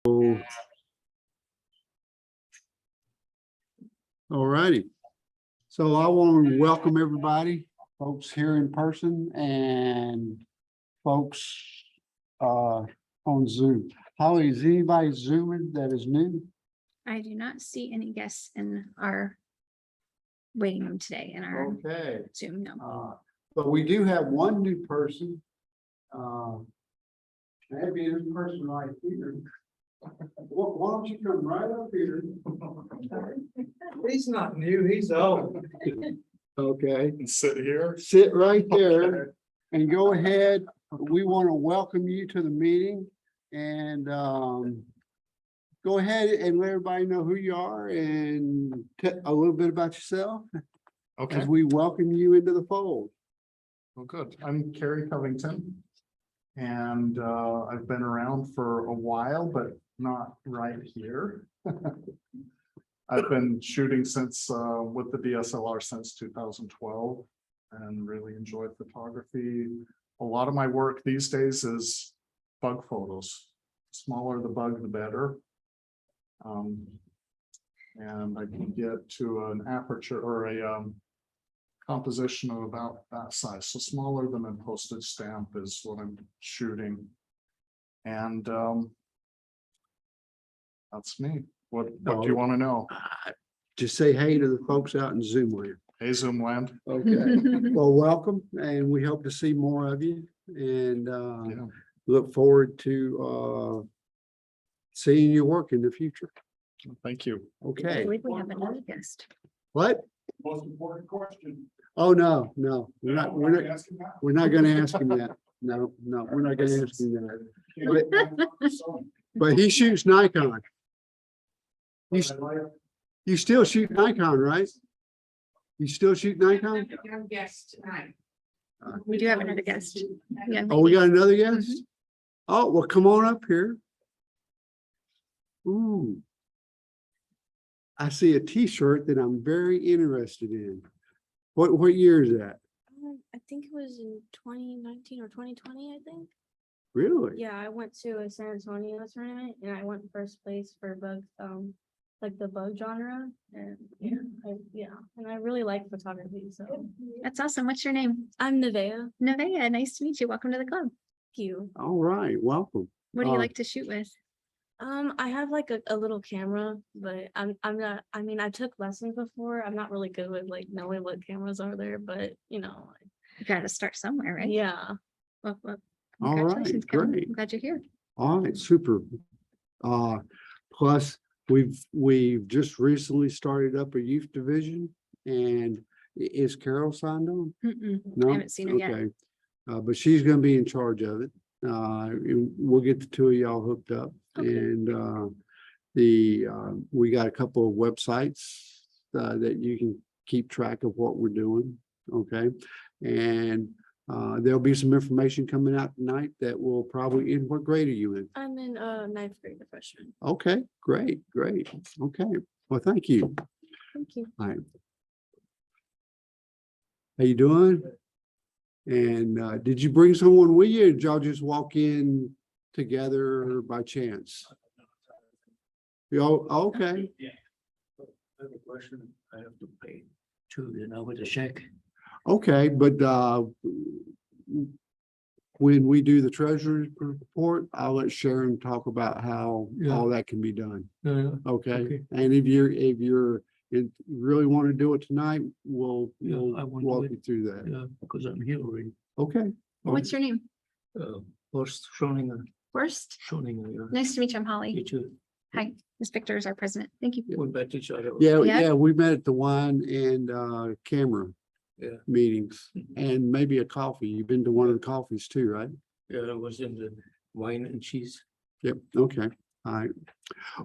All righty. So I want to welcome everybody, folks here in person and folks on Zoom. Holly, is anybody Zooming that is new? I do not see any guests in our waiting room today in our Okay. Zoom, no. But we do have one new person. Maybe this person right here. Why don't you come right up here? He's not new, he's old. Okay, And sit here. sit right there and go ahead. We want to welcome you to the meeting and go ahead and let everybody know who you are and a little bit about yourself Okay, as we welcome you into the fold. well, good. I'm Kerry Covington. And I've been around for a while, but not right here. I've been shooting since with the DSLR since 2012 and really enjoyed photography. A lot of my work these days is bug photos. Smaller the bug, the better. And I can get to an aperture or a composition of about that size, so smaller than a postage stamp is what I'm shooting. And that's me. What do you want to know? Just say hey to the folks out in Zoom land. Hey, Zoom land. Okay, well, welcome, and we hope to see more of you and Yeah. look forward to seeing your work in the future. Thank you. I Okay, believe we have another guest. what? Most important question. Oh, no, we're not gonna ask him that. No, we're not gonna ask him that. But he shoots Nikon. You still shoot Nikon, right? You still shoot Nikon? Young guest tonight. We do have another guest. Yeah. Oh, we got another guest? Oh, well, come on up here. Ooh. I see a T-shirt that I'm very interested in. What year is that? I think it was in 2019 or 2020, I think. Really? Yeah, I went to a San Antonio tournament and I went first place for bug, like the bug genre. And and I really like photography. So That's awesome. What's your name? I'm Nevaeh. Nevaeh, nice to meet you. Welcome to the club. Thank you. All right, welcome. What do you like to shoot with? I have like a little camera, but I'm not, I mean, I took lessons before. I'm not really good with like knowing what cameras are there, but You got to start somewhere, right? yeah. Well, All right, congratulations, Kevin. great. I'm glad you're here. All right, super. Plus, we've just recently started up a youth division, and is Carol signed on? Mm-mm, No? I haven't seen her yet. Okay. But she's gonna be in charge of it. We'll get the two of y'all hooked up. Okay. And we got a couple of websites that you can keep track of what we're doing. Okay. And there'll be some information coming out tonight that will probably, in what grade are you in? I'm in ninth grade, the freshman. Okay, great. Okay, well, thank you. Thank you. All right. How you doing? And did you bring someone with you, or did y'all just walk in together by chance? Y'all, okay, I have a question. I have to pay too, with a check. okay, but when we do the treasurer's report, I'll let Sharon talk about how Yeah. all that can be done. Yeah, Okay, Okay. and if you really want to do it tonight, we'll Yeah, I want to walk do it. you through that. yeah, because I'm here already. Okay. What's your name? Horst Schoninger, First. Schoninger, yeah. Nice to meet you. I'm Holly. You too. Hi, Ms. Victor is our president. Thank you. We met each other. Yeah, Yeah. yeah, we met at the wine and camera Yeah. meetings Mhm. and maybe a coffee. You've been to one of the coffees too, right? Yeah, I was in the wine and cheese. Yep, okay, all right.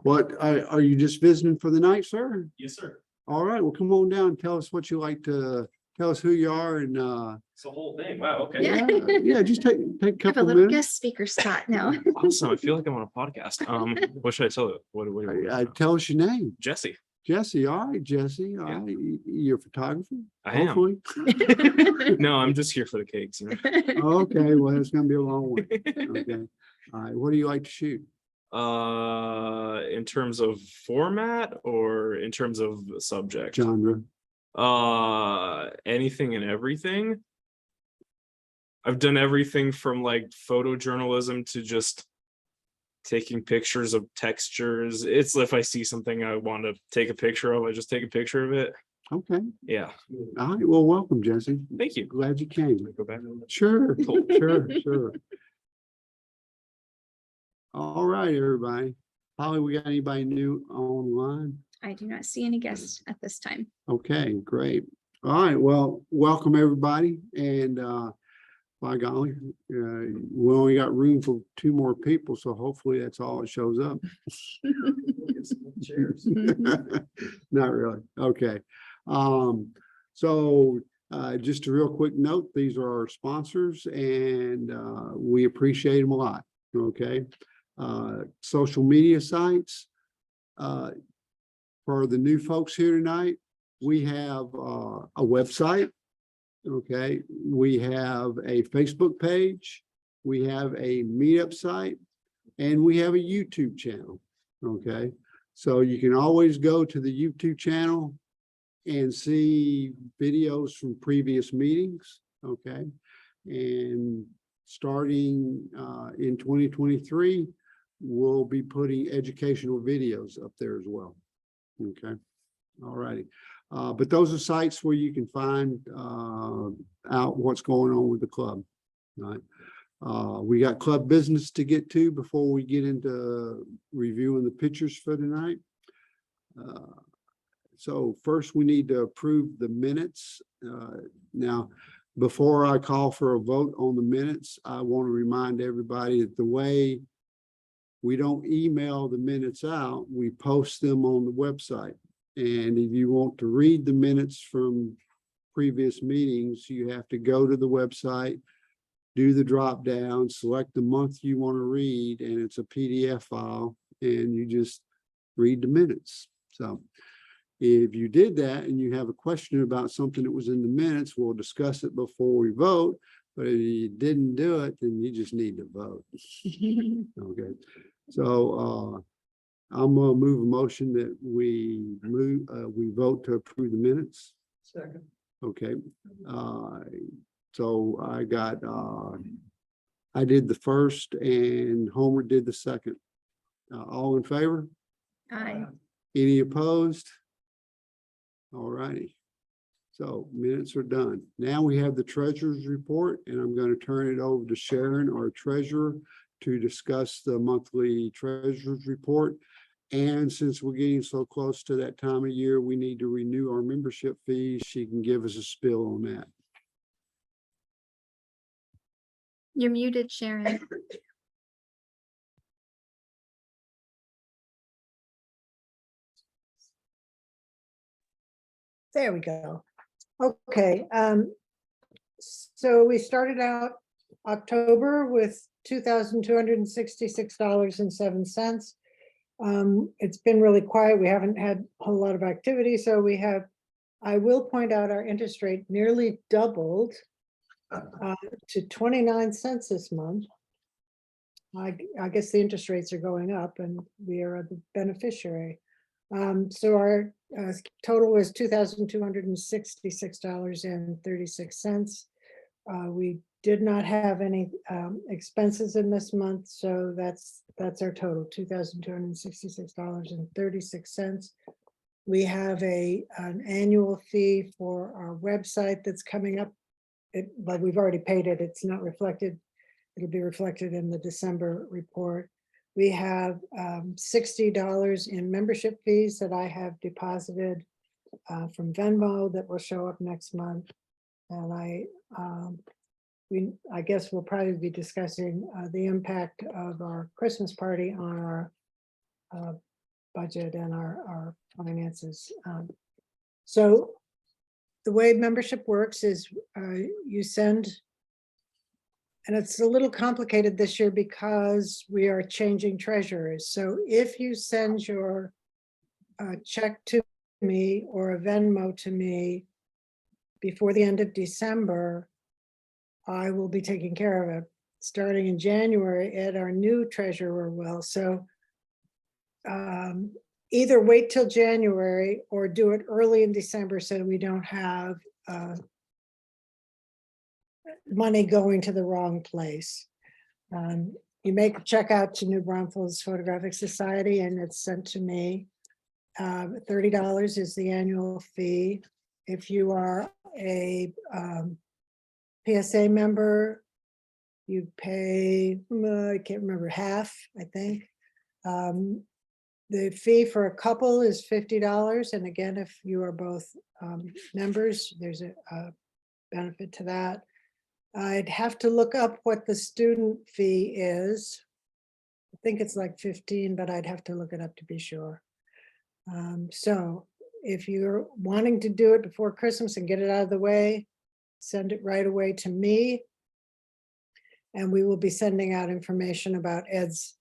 What, are you just visiting for the night, sir? Yes, sir. All right, well, come on down, and tell us what you like to, tell us who you are and It's the whole thing. Wow. Okay. Yeah. yeah, just take a I have a couple little minutes. guest speaker spot now. Awesome. I feel like I'm on a podcast. What should I tell you? What Tell us your name. Jesse. Jesse, all right, Jesse, all Yeah. right, you're a photographer? I am. Hopefully. No, I'm just here for the cakes. Okay, well, it's gonna be a long one. Okay, all right, what do you like to shoot? In terms of format or in terms of subject? Genre. Anything and everything. I've done everything from like photojournalism to just taking pictures of textures. It's if I see something I want to take a picture of, I just take a picture of it. Okay. Yeah. All right. Well, welcome, Jesse. Thank you. Glad you came. Go back. Sure, sure. All right, everybody. Holly, we got anybody new online? I do not see any guests at this time. Okay, great. All right, well, welcome, everybody. And by golly, we only got room for 2 more people, so hopefully that's all that shows up. Cheers. Not really. Okay. So just a real quick note, these are our sponsors and we appreciate them a lot. Okay. Social media sites. For the new folks here tonight, we have a website. Okay. We have a Facebook page. We have a meetup site and we have a YouTube channel. Okay. So you can always go to the YouTube channel and see videos from previous meetings, okay? And starting in 2023, we'll be putting educational videos up there as well, okay? All righty. But those are sites where you can find out what's going on with the club, right? We got club business to get to before we get into reviewing the pictures for tonight. So first we need to approve the minutes. Now, before I call for a vote on the minutes, I want to remind everybody that the way we don't email the minutes out, we post them on the website. And if you want to read the minutes from previous meetings, you have to go to the website, do the drop down, select the month you want to read, and it's a PDF file, and you just read the minutes. So if you did that and you have a question about something that was in the minutes, we'll discuss it before we vote. But if you didn't do it, then you just need to vote. Okay. So I'm gonna move a motion that we vote to approve the minutes. Second. Okay. So I did the first and Homer did the second. All in favor? Aye. Any opposed? All righty. So minutes are done. Now we have the treasurer's report, and I'm going to turn it over to Sharon, our treasurer, to discuss the monthly treasurer's report. And since we're getting so close to that time of year, we need to renew our membership fees. She can give us a spill on that. You're muted, Sharon. There we go. Okay, so we started out October with $2,266.07. It's been really quiet. We haven't had a whole lot of activity, so we have, I will point out our interest rate nearly doubled to 29 cents this month. I guess the interest rates are going up and we are the beneficiary. So our total was $2,266.36. We did not have any expenses in this month, so that's our total, $2,266.36. We have an annual fee for our website that's coming up. But we've already paid it. It's not reflected. It'll be reflected in the December report. We have $60 in membership fees that I have deposited from Venmo that will show up next month. And I guess we'll probably be discussing the impact of our Christmas party on our budget and our finances. So the way membership works is you send, and it's a little complicated this year because we are changing treasurers. So if you send your check to me or a Venmo to me before the end of December, I will be taking care of it. Starting in January, Ed, our new treasurer, will. So either wait till January or do it early in December so we don't have money going to the wrong place. You make a check out to New Braunfels Photographic Society and it's sent to me. $30 is the annual fee. If you are a PSA member, you pay, I can't remember, half, I think. The fee for a couple is $50. And again, if you are both members, there's a benefit to that. I'd have to look up what the student fee is. I think it's like 15, but I'd have to look it up to be sure. So if you're wanting to do it before Christmas and get it out of the way, send it right away to me. And we will be sending out information about Ed's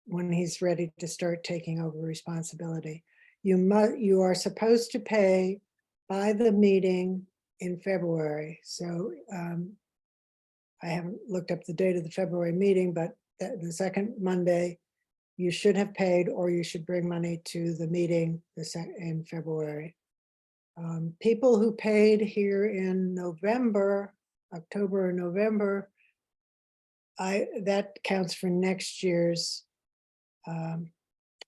when he's ready to start taking over responsibility. You are supposed to pay by the meeting in February. So I haven't looked up the date of the February meeting, but the second Monday, you should have paid or you should bring money to the meeting in February. People who paid here in November, October or November, that counts for next year's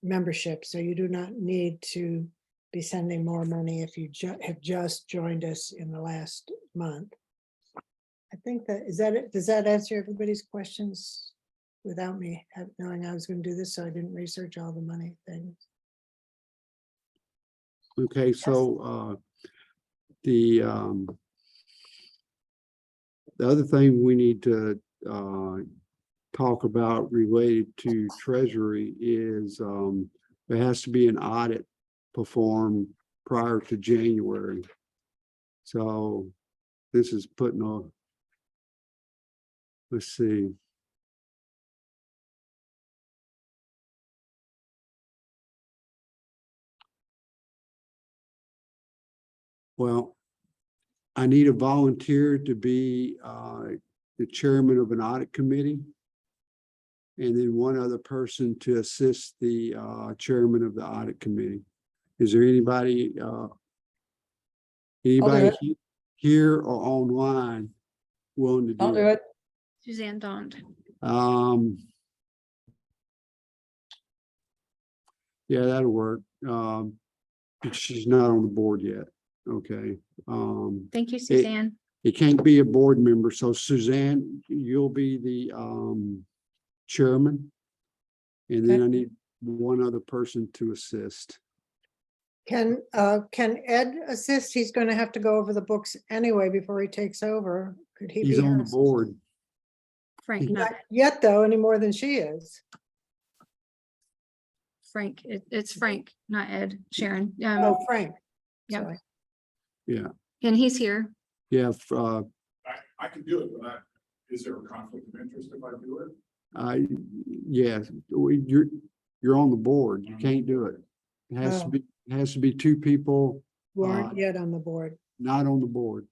membership. So you do not need to be sending more money if you have just joined us in the last month. I think is that it? Does that answer everybody's questions without me knowing I was going to do this? So I didn't research all the money things. Okay, so the other thing we need to talk about related to Treasury is there has to be an audit performed prior to January. So this is putting a, let's see. Well, I need a volunteer to be the chairman of an audit committee. And then one other person to assist the chairman of the audit committee. Is there anybody here or online willing to do I'll do that? it. Suzanne don't. Yeah, that'll work. She's not on the board yet. Okay. Thank you, Suzanne. It can't be a board member. So Suzanne, you'll be the chairman. And then Okay. I need one other person to assist. Can Ed assist? He's going to have to go over the books anyway before he takes over. Could he He's be on her the board. Frank, not Not yet, though, any more than she is. Frank. It's Frank, not Ed, Sharon. Oh, Frank. yeah. Sorry. Yeah. And he's here. Yeah. I can do it, but is there a conflict of interest if I do it? Yes, you're on the board. You can't do it. It has to be two people Weren't yet on the board. not on the board.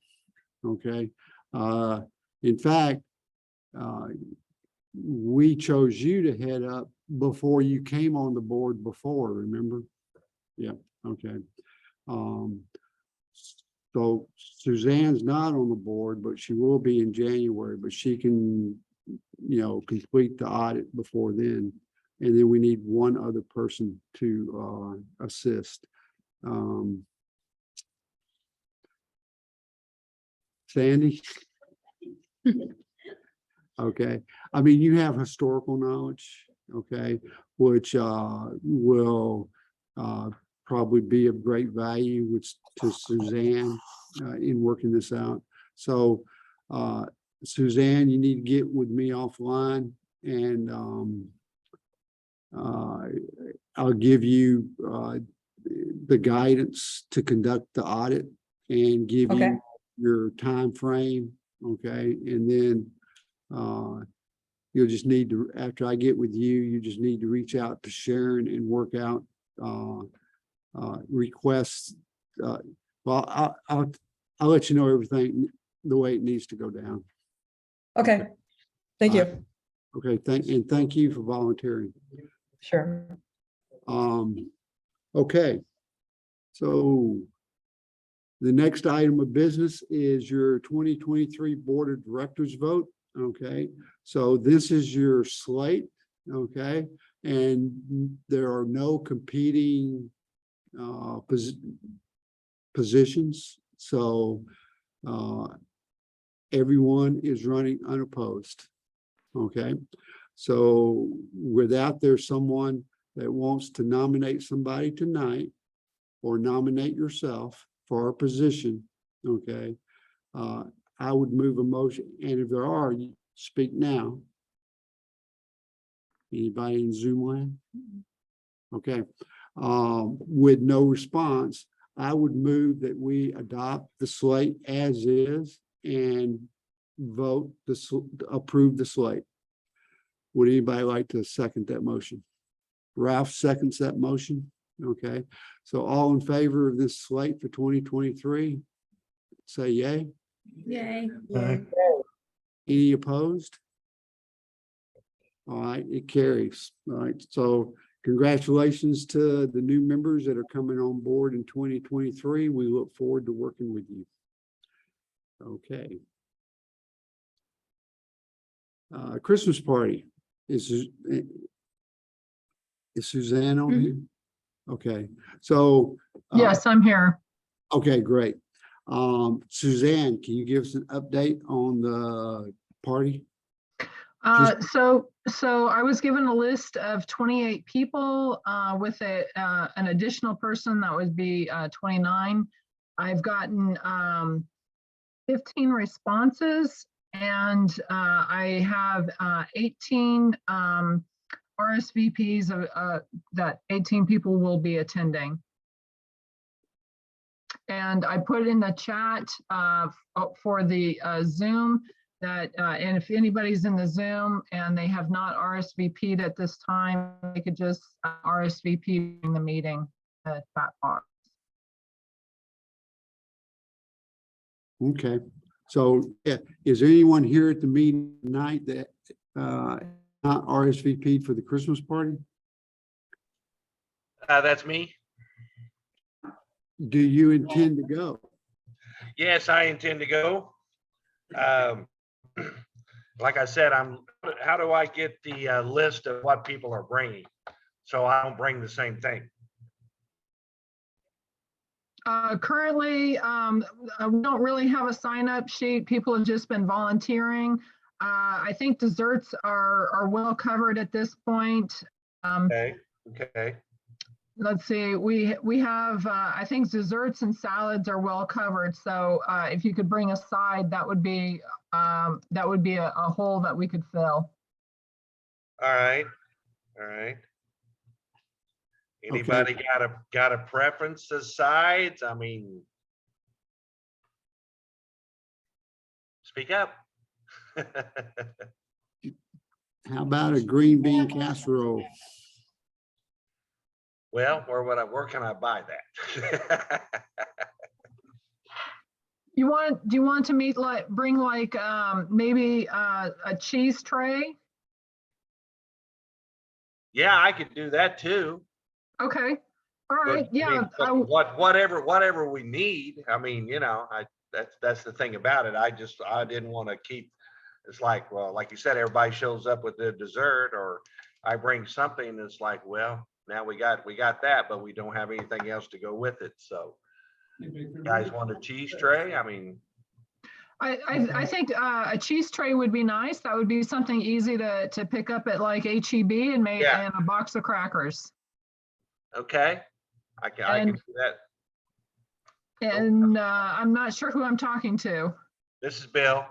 Okay. In fact, we chose you to head up before you came on the board before, remember? Yeah, okay. So Suzanne's not on the board, but she will be in January, but she can, complete the audit before then. And then we need one other person to assist. Sandy? Okay, I mean, you have historical knowledge, okay, which will probably be of great value to Suzanne in working this out. So Suzanne, you need to get with me offline and I'll give you the guidance to conduct the audit and give Okay. you your time frame, okay, and then you'll just need to, after I get with you, you just need to reach out to Sharon and work out requests. Well, I'll let you know everything the way it needs to go down. Okay. Thank you. Okay, thank you for volunteering. Sure. Okay. So the next item of business is your 2023 Board of Directors vote. Okay, so this is your slate. Okay, and there are no competing positions. So everyone is running unopposed. Okay, so without there's someone that wants to nominate somebody tonight or nominate yourself for a position, okay, I would move a motion. And if there are, you speak now. Anybody in Zoom land? Okay, with no response, I would move that we adopt the slate as is and vote approve the slate. Would anybody like to second that motion? Ralph seconds that motion. Okay, so all in favor of this slate for 2023, say yay. Yay. Any opposed? All right, it carries. All right, so congratulations to the new members that are coming on board in 2023. We look forward to working with you. Okay. Christmas party. Is Suzanne on here? Okay, so. Yes, I'm here. Okay, great. Suzanne, can you give us an update on the party? So I was given a list of 28 people with an additional person that would be 29. I've gotten 15 responses, and I have 18 RSVPs that 18 people will be attending. And I put in the chat for the Zoom that, and if anybody's in the Zoom and they have not RSVP'd at this time, they could just RSVP in the meeting at that box. Okay, so yeah, is there anyone here at the meeting tonight that not RSVP'd for the Christmas party? That's me. Do you intend to go? Yes, I intend to go. Like I said, how do I get the list of what people are bringing? So I don't bring the same thing. Currently, we don't really have a sign-up sheet. People have just been volunteering. I think desserts are well covered at this point. Okay. Let's see, we have, I think desserts and salads are well covered. So if you could bring a side, that would be a hole that we could fill. All right. Anybody got a preference to sides? I mean, speak up. How about a green bean casserole? Well, where can I buy that? Do you want to bring like maybe a cheese tray? Yeah, I could do that too. Okay, all right, But, I yeah. mean, whatever we need. I mean, that's the thing about it. I didn't want to keep. It's like, well, like you said, everybody shows up with their dessert, or I bring something that's like, well, now we got that, but we don't have anything else to go with it. So, you guys want a cheese tray? I mean, I think a cheese tray would be nice. That would be something easy to pick up at like HEB and make and a box of crackers. okay, I can do that. And I'm not sure who I'm talking to. This is Bill.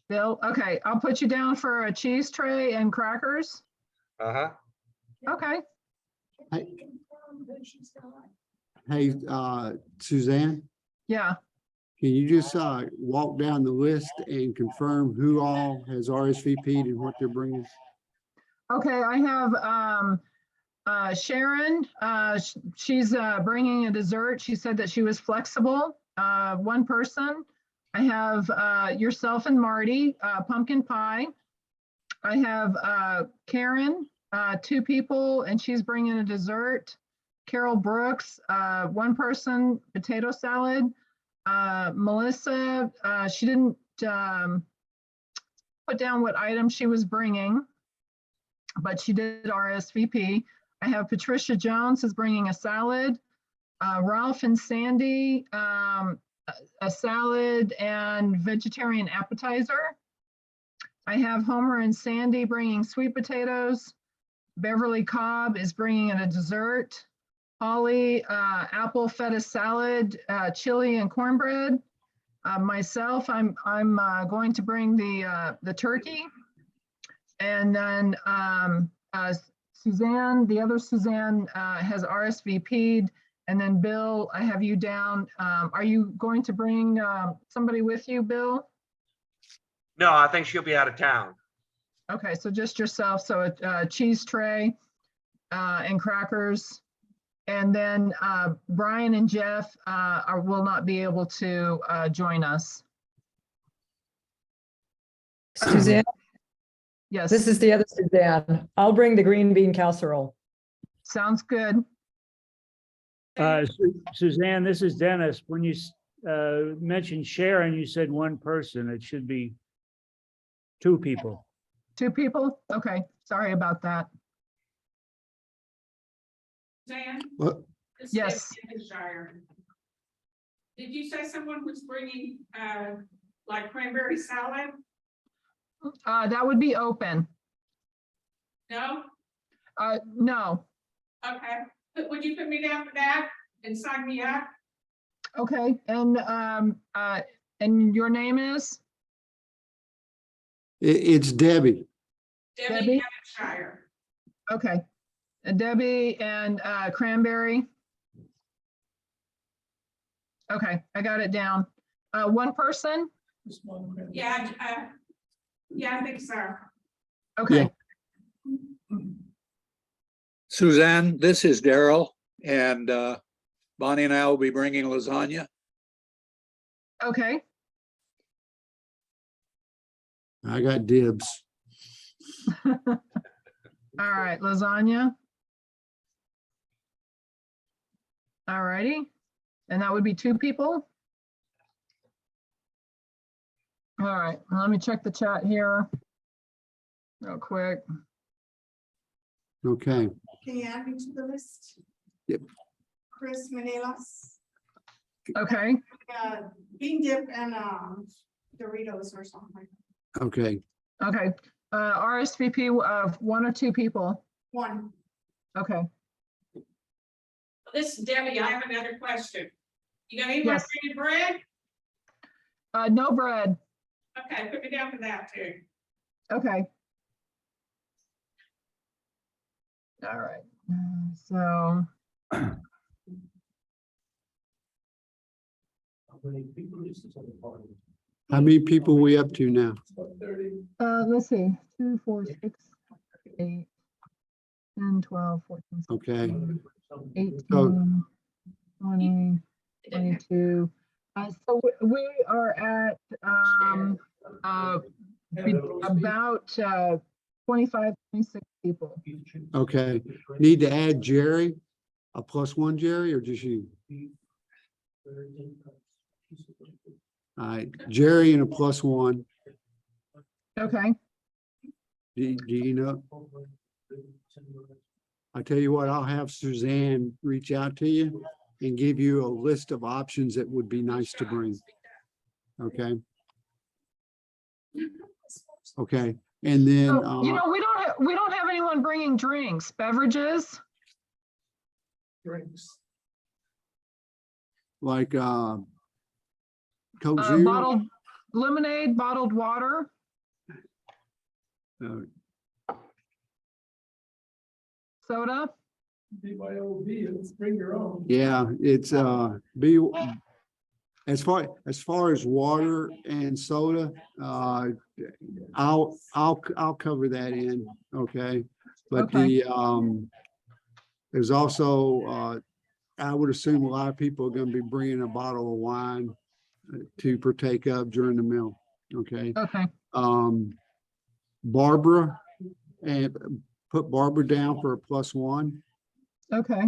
Bill, okay, I'll put you down for a cheese tray and crackers. Uh-huh. Okay. Hey, Suzanne, Yeah. can you just walk down the list and confirm who all has RSVP'd and what they're bringing? Okay, I have Sharon. She's bringing a dessert. She said that she was flexible. One person. I have yourself and Marty, pumpkin pie. I have Karen, 2 people, and she's bringing a dessert. Carol Brooks, 1 person, potato salad. Melissa, she didn't put down what item she was bringing, but she did RSVP. I have Patricia Jones is bringing a salad. Ralph and Sandy, a salad and vegetarian appetizer. I have Homer and Sandy bringing sweet potatoes. Beverly Cobb is bringing in a dessert. Holly, apple feta salad, chili and cornbread. Myself, I'm going to bring the turkey. And then Suzanne, the other Suzanne has RSVP'd. And then Bill, I have you down. Are you going to bring somebody with you, Bill? No, I think she'll be out of town. Okay, so just yourself. So a cheese tray and crackers. And then Brian and Jeff will not be able to join us. Suzanne, Yes, this is the other Suzanne. I'll bring the green bean casserole. sounds good. Suzanne, this is Dennis. When you mentioned Sharon, you said 1 person. It should be 2 people. 2 people? Okay, sorry about that. Dan? What? This is Yes. Devonshire. Did you say someone was bringing, like cranberry salad? That would be open. No? No. Okay, would you put me down for that and sign me up? Okay, and your name is? It's Debbie. Debbie? Devonshire. Okay. Debbie and Cranberry. Okay, I got it down. 1 person? Yeah, yeah, I think so. Okay, Suzanne, this is Daryl, and Bonnie and I will be bringing lasagna. okay, I got dibs. all right, lasagna. All righty, and that would be 2 people? All right, let me check the chat here real quick. Okay. Can you add me to the list? Yep. Chris Manelas, Okay, bean dip and Doritos or something. Okay. okay. RSVP of 1 or 2 people. 1. Okay, This is Debbie, I have another question. You got anyone Yes. bringing bread? no bread. Okay, put me down for that too. Okay. All right, so, How many people we up to now? let's see, 2, 4, 6, 8, 10, 12, 14, Okay. 18, 20, 22. So we are at about 25, 26 people. Okay. Need to add Jerry, a +1 Jerry, or just you? All right, Jerry and a +1. Okay, Do you know? I tell you what, I'll have Suzanne reach out to you and give you a list of options that would be nice to bring. Okay. Okay, and then, so, you know, we don't have anyone bringing drinks, beverages. Drinks. like, Coke Zero. Bottled lemonade, bottled water. Uh, Soda. BYOB, bring your own. Yeah, it's, as far as water and soda, I'll cover that in, okay? But Okay. there's also, I would assume a lot of people are gonna be bringing a bottle of wine to partake of during the meal, okay? Okay, Barbara and put Barbara down for a +1. Okay,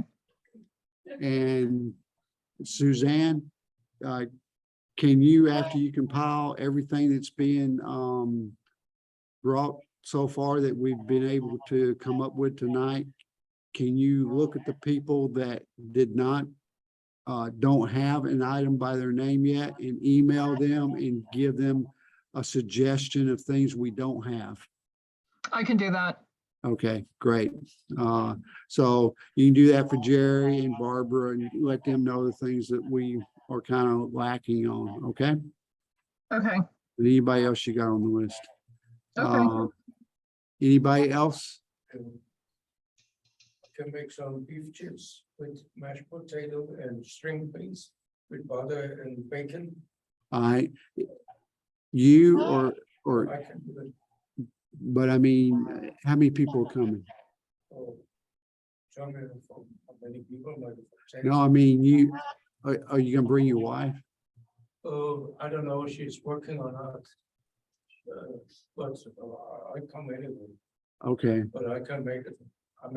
And Suzanne, can you, after you compile everything that's being brought so far that we've been able to come up with tonight, can you look at the people that did not, don't have an item by their name yet and email them and give them a suggestion of things we don't have? I can do that. Okay, great. So you can do that for Jerry and Barbara and let them know the things that we are kind of lacking on, okay? Okay, And anybody else you got on the list? okay. Anybody else? Can make some beef chips with mashed potato and string beans with butter and bacon. I, you or, I can do it. but I mean, how many people are coming? Oh, tell me from how many people, like. No, I mean, you, are you gonna bring your wife? Oh, I don't know, she's working on that. But I come anyway, Okay, but I can make it, I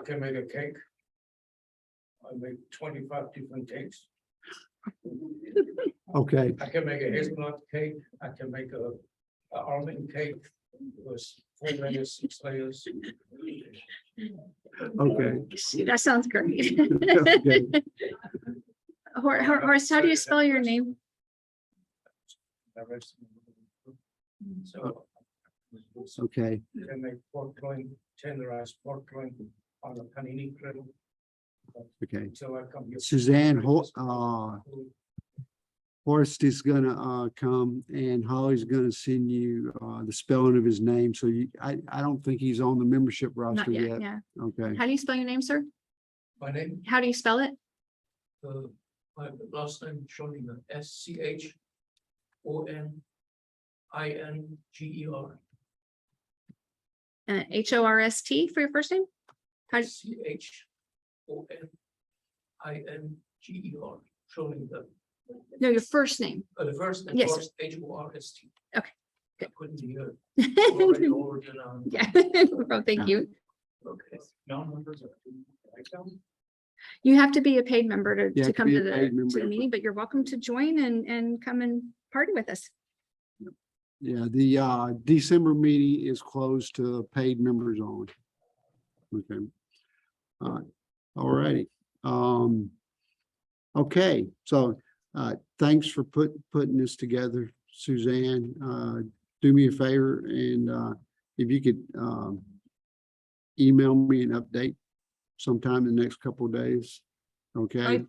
can make a cake. I make 25 different cakes. okay, I can make a hazelnut cake, I can make a almond cake with 4 layers, 6 layers. okay. See, that sounds great. Okay. Horace, how do you spell your name? So. Okay, You can make pork loin, tenderized pork loin on a panini griddle. okay. So I come here. Suzanne, Horst is gonna come and Holly's gonna send you the spelling of his name. So I don't think he's on the membership Not roster yet, yet. yeah. Okay, How do you spell your name, sir? My name, How do you spell it? my last name showing the SCHONINGER. HORST for your first name? How, SCHONINGER, showing the. no, your first name. The first name, Yes, first HORST. Okay, I couldn't hear. Already over the, Yeah, well, thank you. Okay. Non-members are. You have to be a paid member You to have to come be to a paid the member. meeting, but you're welcome to join and come and party with us. yeah, the December meeting is closed to paid members only. Okay. All righty. Okay, so thanks for putting this together, Suzanne. Do me a favor and if you could email me an update sometime in the next couple of days. Okay, I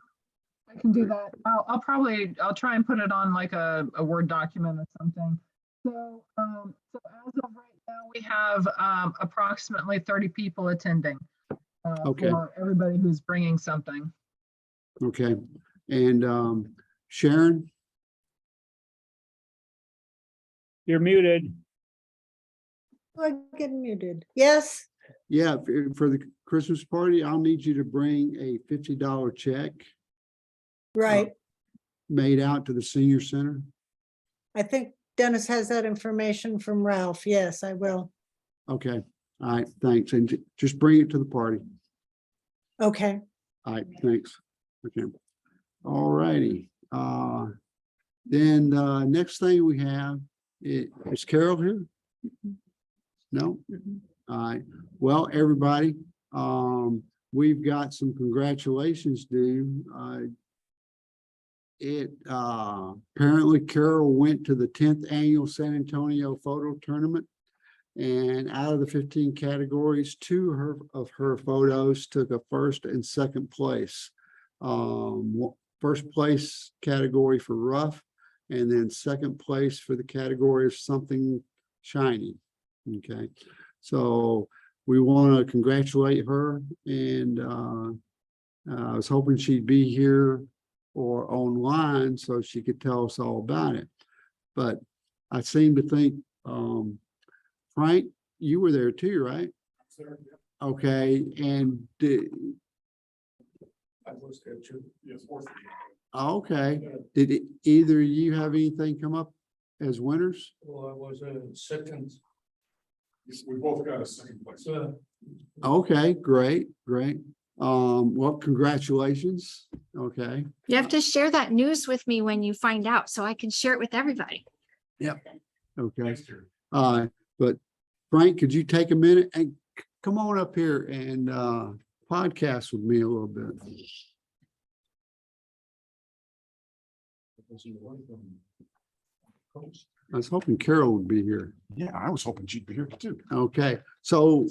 can do that. I'll try and put it on like a Word document or something. So, so as of right now, we have approximately 30 people attending. Okay. For everybody who's bringing something. okay. And Sharon, You're muted. I get muted. Yes, yeah, for the Christmas party, I'll need you to bring a $50 check right. made out to the senior center. I think Dennis has that information from Ralph. Yes, I will. Okay, all right, thanks. And just bring it to the party. Okay. All right, thanks. Okay. All righty. Then the next thing we have is Carol here? No? All right. Well, everybody, we've got some congratulations due. Apparently Carol went to the 10th annual San Antonio photo tournament. And out of the 15 categories, 2 of her photos took a first and second place. First place category for rough, and then second place for the category of something shiny. Okay, so we want to congratulate her, and I was hoping she'd be here or online so she could tell us all about it. But I seem to think Frank, you were there too, right? Sir, Okay, and I was there too. yes, fourth. okay, did either of you have anything come up as winners? Well, I was second. We both got a second place. Okay, great, great. Well, congratulations. Okay. You have to share that news with me when you find out, so I can share it with everybody. Okay. But Frank, could you take a minute and come on up here and podcast with me a little bit? I was hoping Carol would be here. Yeah, I was hoping she'd be here too. Okay, so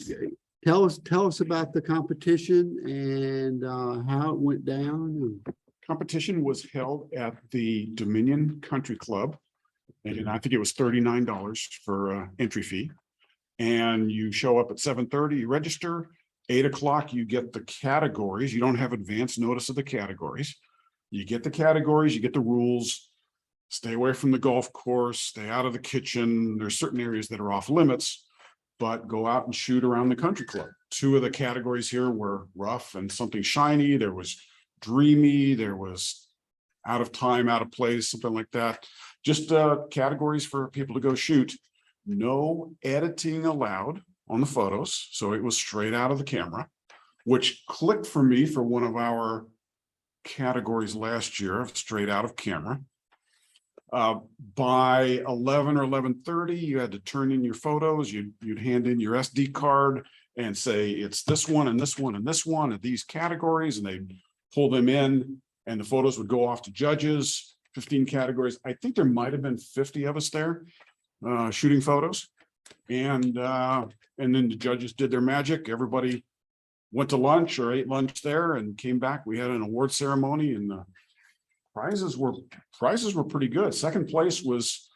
tell us about the competition and how it went down. Competition was held at the Dominion Country Club. And I think it was $39 for entry fee. And you show up at 7:30, you register, 8 o'clock, you get the categories. You don't have advance notice of the categories. You get the categories, you get the rules. Stay away from the golf course, stay out of the kitchen. There's certain areas that are off limits, but go out and shoot around the country club. 2 of the categories here were rough and something shiny. There was dreamy, there was out of time, out of place, something like that. Just categories for people to go shoot. No editing allowed on the photos. So it was straight out of the camera, which clicked for me for one of our categories last year, straight out of camera. By 11 or 11:30, you had to turn in your photos. You'd hand in your SD card and say, it's this one and this one and this one of these categories, and they'd pull them in and the photos would go off to judges. 15 categories. I think there might have been 50 of us there shooting photos. And then the judges did their magic. Everybody went to lunch or ate lunch there and came back. We had an award ceremony, and the prizes were pretty good. Second place was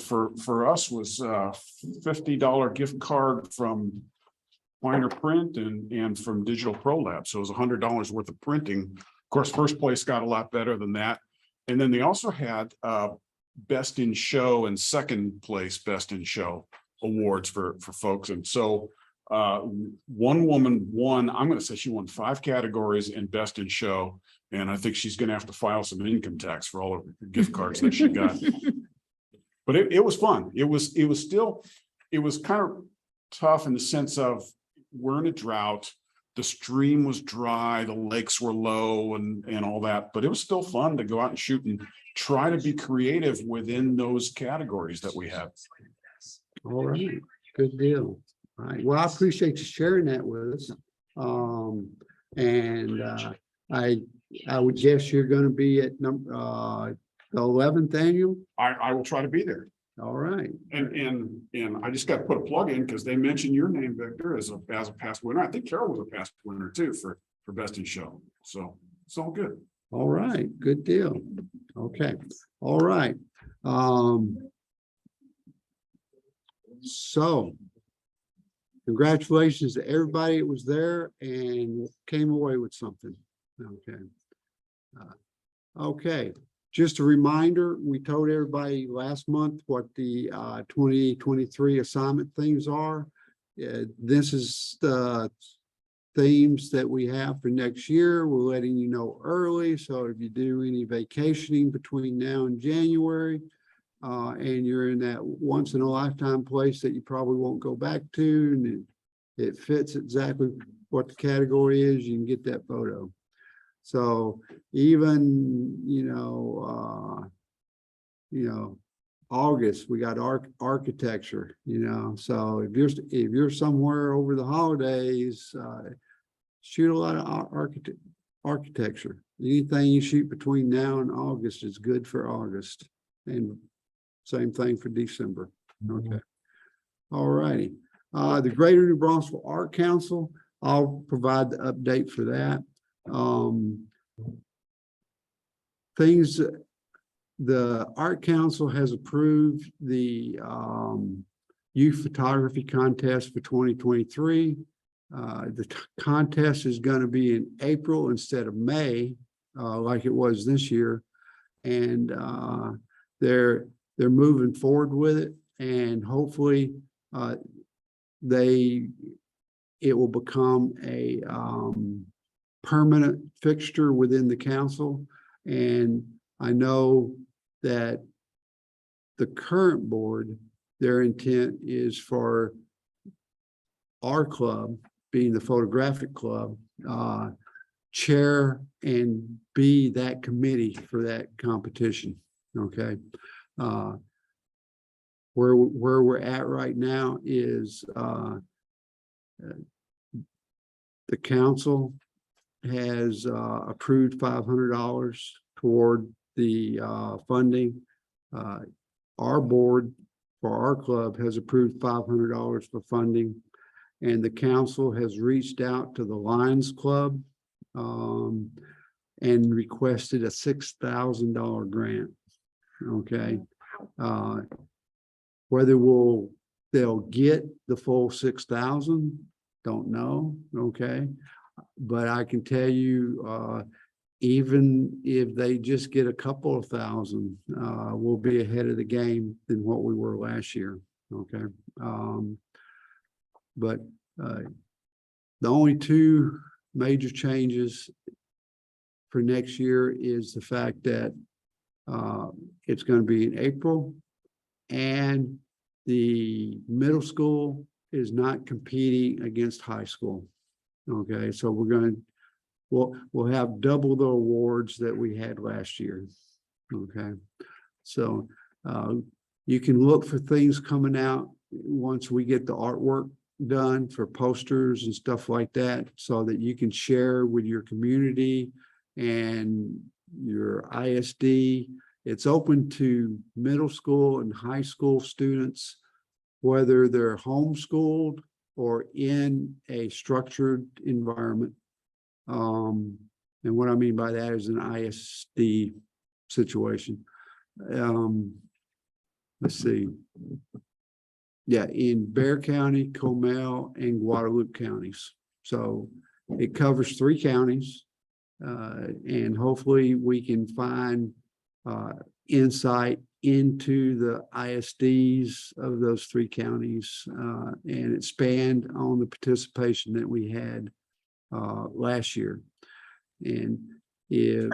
for us was $50 gift card from Finer Print and from Digital Pro Lab. So it was $100 worth of printing. Of course, first place got a lot better than that. And then they also had best in show and second place best in show awards for folks. And so one woman won, I'm going to say she won 5 categories in best in show. And I think she's going to have to file some income tax for all of the gift cards that she got. But it was fun. It was kind of tough in the sense of we're in a drought. The stream was dry, the lakes were low and all that, but it was still fun to go out and shoot and try to be creative within those categories that we have. All right, good deal. All right, well, I appreciate you sharing that with us. I would guess you're going to be at the 11th annual. I will try to be there. All right. And I just got to put a plug in because they mentioned your name, Victor, as a past winner. I think Carol was a past winner too for best in show. So it's all good. All right, good deal. Okay, all right. So congratulations to everybody that was there and came away with something. Okay. Okay. Just a reminder, we told everybody last month what the 2023 assignment themes are. This is the themes that we have for next year. We're letting you know early. So if you do any vacationing between now and January, and you're in that once in a lifetime place that you probably won't go back to, and it fits exactly what the category is, you can get that photo. So even, August, we got architecture, so if you're somewhere over the holidays, shoot a lot of architecture. Anything you shoot between now and August is good for August, and same thing for December. Okay. All righty. The Greater New Braunfels Art Council, I'll provide the update for that. The Art Council has approved the youth photography contest for 2023. The contest is going to be in April instead of May, like it was this year, and they're moving forward with it, and hopefully it will become a permanent fixture within the council. And I know that the current board, their intent is for our club, being the photographic club, chair and be that committee for that competition. Okay. Where we're at right now is the council has approved $500 toward the funding. Our board for our club has approved $500 for funding, and the council has reached out to the Lions Club and requested a $6,000 grant. Okay. Whether they'll get the full 6,000, don't know. Okay. But I can tell you, even if they just get a couple of thousand, we'll be ahead of the game than what we were last year. Okay. But the only two major changes for next year is the fact that it's going to be in April, and the middle school is not competing against high school. Okay, so we'll have double the awards that we had last year. Okay, so you can look for things coming out once we get the artwork done for posters and stuff like that, so that you can share with your community and your ISD. It's open to middle school and high school students, whether they're homeschooled or in a structured environment. And what I mean by that is an ISD situation. Let's see. Yeah, in Bexar County, Comal, and Guadalupe counties. So it covers 3 counties. And hopefully we can find insight into the ISDs of those 3 counties and expand on the participation that we had last year. And if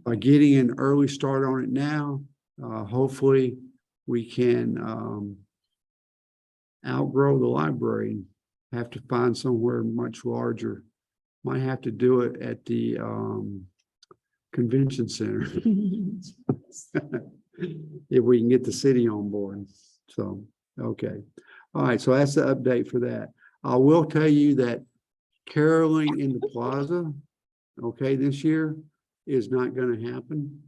by getting an early start on it now, hopefully we can outgrow the library and have to find somewhere much larger. Might have to do it at the convention center if we can get the city on board. So, okay. All right. So that's the update for that. I will tell you that caroling in the plaza, okay, this year is not going to happen.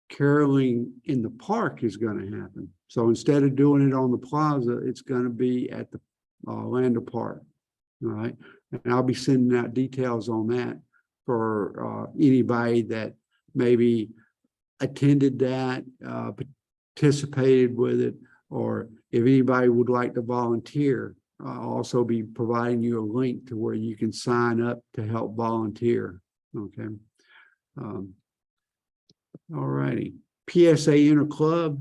Caroling in the park is going to happen. So instead of doing it on the plaza, it's going to be at the Orlando Park. All right. And I'll be sending out details on that for anybody that maybe attended that, participated with it, or if anybody would like to volunteer, I'll also be providing you a link to where you can sign up to help volunteer. Okay. All righty. PSA Inner Club.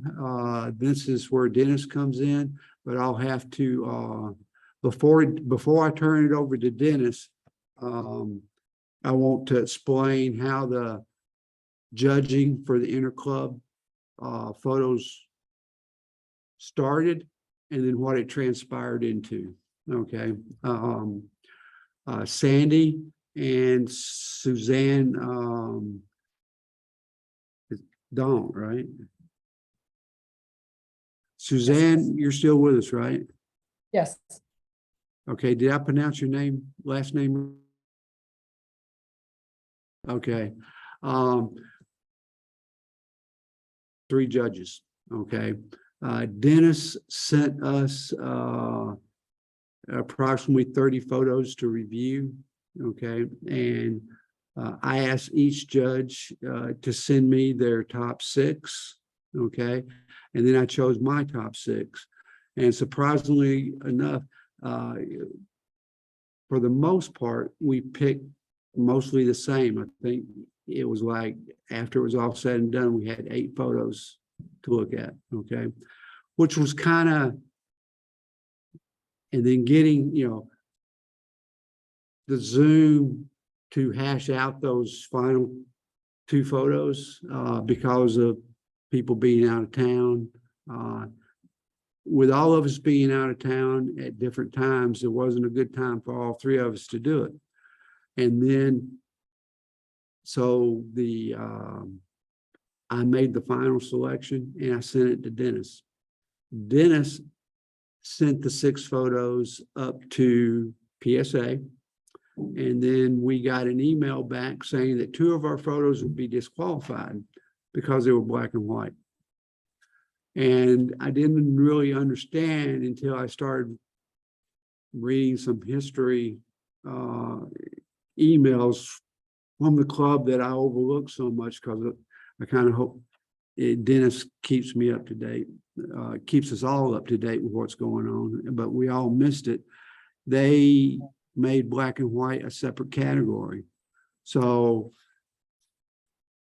This is where Dennis comes in, but I'll have to before I turn it over to Dennis, I want to explain how the judging for the Inner Club photos started and then what it transpired into. Okay. Sandy and Suzanne don't, right? Suzanne, you're still with us, right? Yes. Okay, did I pronounce your name, last name? Okay. 3 judges, okay. Dennis sent us approximately 30 photos to review, okay, and I asked each judge to send me their top 6, okay, and then I chose my top 6, and surprisingly enough, for the most part, we picked mostly the same. I think it was like after it was all said and done, we had 8 photos to look at, okay, which was kind of, and then getting, the Zoom to hash out those final 2 photos because of people being out of town. with all of us being out of town at different times, it wasn't a good time for all three of us to do it. And then, so I made the final selection and I sent it to Dennis. Dennis sent the 6 photos up to PSA. And then we got an email back saying that 2 of our photos would be disqualified because they were black and white. And I didn't really understand until I started reading some history emails from the club that I overlooked so much, because I kind of hope Dennis keeps me up to date, keeps us all up to date with what's going on, but we all missed it. They made black and white a separate category. So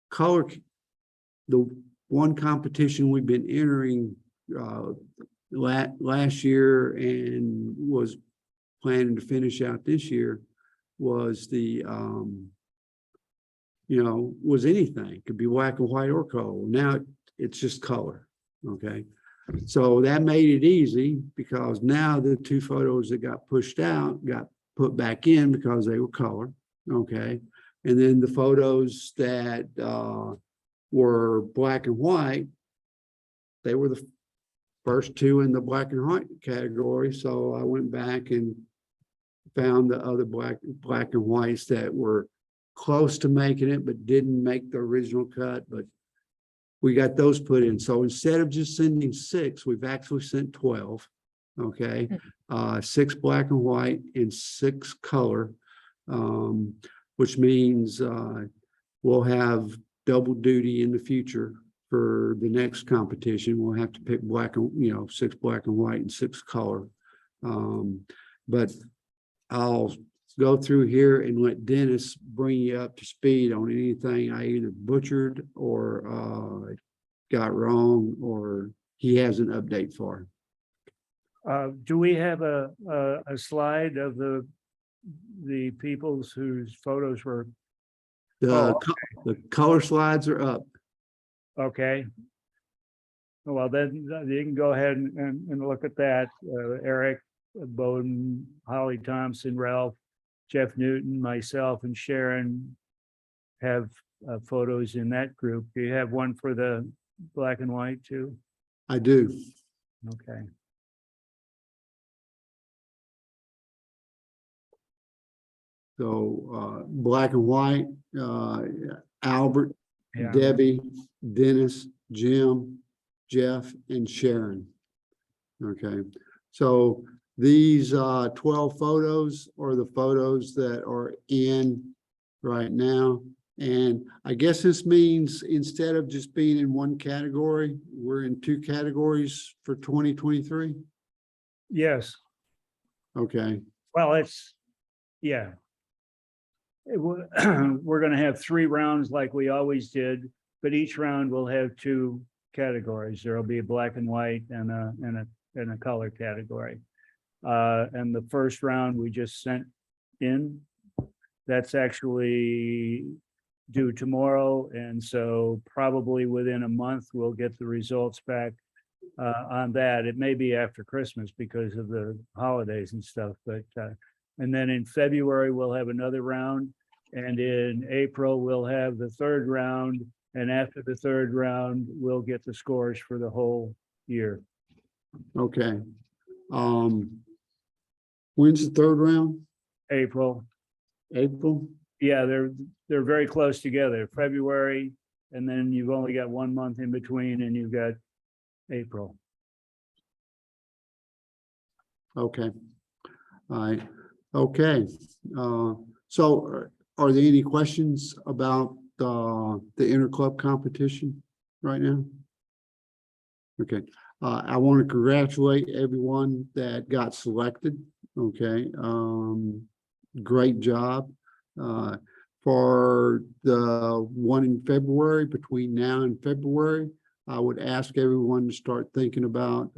color, the one competition we've been entering last year and was planning to finish out this year was the was anything, could be black and white or color. Now it's just color. Okay, so that made it easy, because now the 2 photos that got pushed out got put back in because they were color. Okay, and then the photos that were black and white, they were the first 2 in the black and white category. So I went back and found the other black and whites that were close to making it, but didn't make the original cut, but we got those put in. So instead of just sending 6, we've actually sent 12. Okay, 6 black and white and 6 color, which means we'll have double duty in the future. For the next competition, we'll have to pick 6 black and white and 6 color. But I'll go through here and let Dennis bring you up to speed on anything I either butchered or got wrong, or he has an update for. Do we have a slide of the peoples whose photos were? The color slides are up. Okay. Well, then you can go ahead and look at that. Eric Bowden, Holly Thompson, Ralph, Jeff Newton, myself, and Sharon have photos in that group. Do you have one for the black and white too? I do. Okay. So black and white, Albert, Yeah. Debbie, Dennis, Jim, Jeff, and Sharon. Okay, so these 12 photos are the photos that are in right now. And I guess this means instead of just being in one category, we're in 2 categories for 2023. Yes. Okay. Well, yeah. We're going to have 3 rounds like we always did, but each round will have 2 categories. There'll be a black and white and a color category. And the first round we just sent in. That's actually due tomorrow, and so probably within a month we'll get the results back on that. It may be after Christmas because of the holidays and stuff, but and then in February we'll have another round, and in April we'll have the 3rd round, and after the 3rd round we'll get the scores for the whole year. Okay. When's the 3rd round? April. April? Yeah, they're very close together. February, and then you've only got 1 month in between, and you've got April. Okay. All right. Okay. So are there any questions about the interclub competition right now? Okay. I want to congratulate everyone that got selected. Okay. Great job. For the one in February, between now and February, I would ask everyone to start thinking about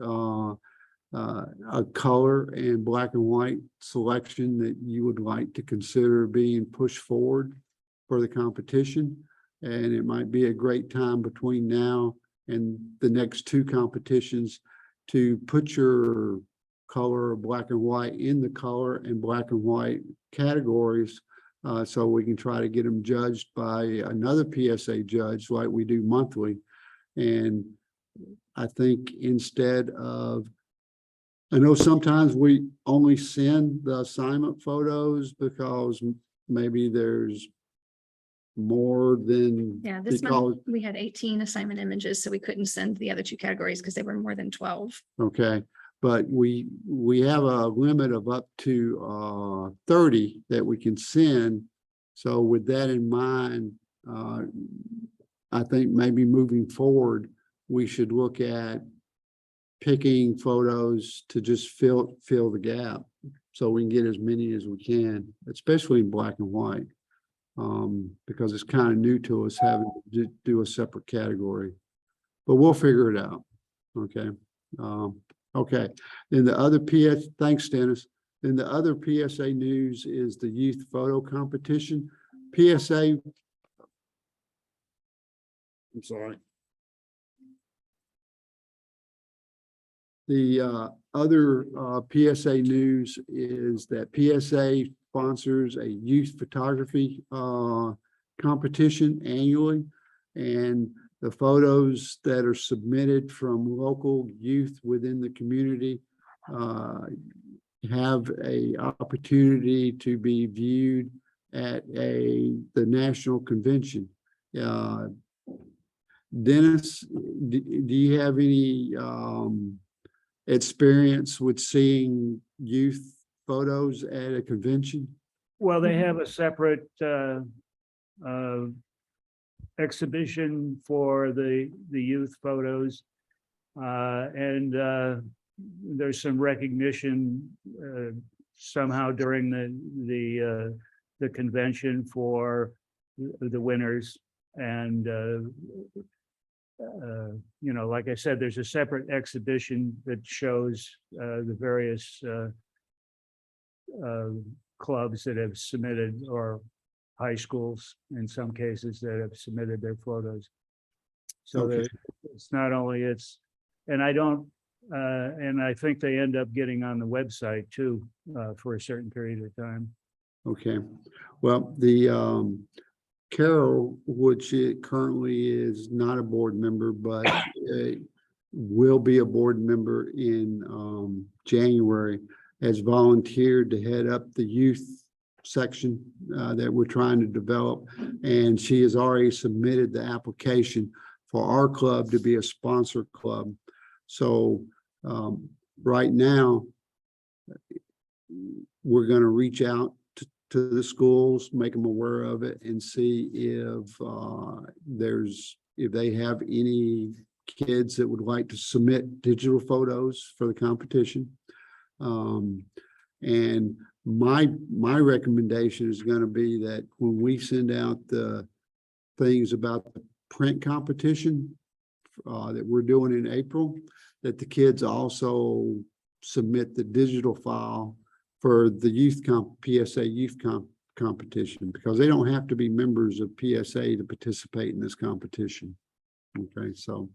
a color and black and white selection that you would like to consider being pushed forward for the competition. And it might be a great time between now and the next 2 competitions to put your color, black and white, in the color and black and white categories. So we can try to get them judged by another PSA judge like we do monthly. And I think instead of, I know sometimes we only send the assignment photos because maybe there's more than. Yeah, this because- month we had 18 assignment images, so we couldn't send the other 2 categories because they were more than 12. Okay, but we have a limit of up to 30 that we can send. So with that in mind, I think maybe moving forward, we should look at picking photos to just fill the gap. So we can get as many as we can, especially in black and white. Because it's kind of new to us having to do a separate category, but we'll figure it out. Okay. Okay. Then the other thanks, Dennis. Then the other PSA news is the youth photo competition. PSA. I'm sorry. The other PSA news is that PSA sponsors a youth photography competition annually, and the photos that are submitted from local youth within the community have a opportunity to be viewed at the national convention. Dennis, do you have any experience with seeing youth photos at a convention? Well, they have a separate exhibition for the youth photos. And there's some recognition somehow during the convention for the winners. And you know, like I said, there's a separate exhibition that shows the various clubs that have submitted, or high schools in some cases, that have submitted their photos. So Okay. it's not only and I think they end up getting on the website too for a certain period of time. Okay, well, the Carol, which it currently is not a board member, but will be a board member in January, has volunteered to head up the youth section that we're trying to develop. And she has already submitted the application for our club to be a sponsor club. So right now, we're going to reach out to the schools, make them aware of it, and see if they have any kids that would like to submit digital photos for the competition. And my recommendation is going to be that when we send out the things about the print competition that we're doing in April, that the kids also submit the digital file for the youth PSA youth competition, because they don't have to be members of PSA to participate in this competition. Okay, so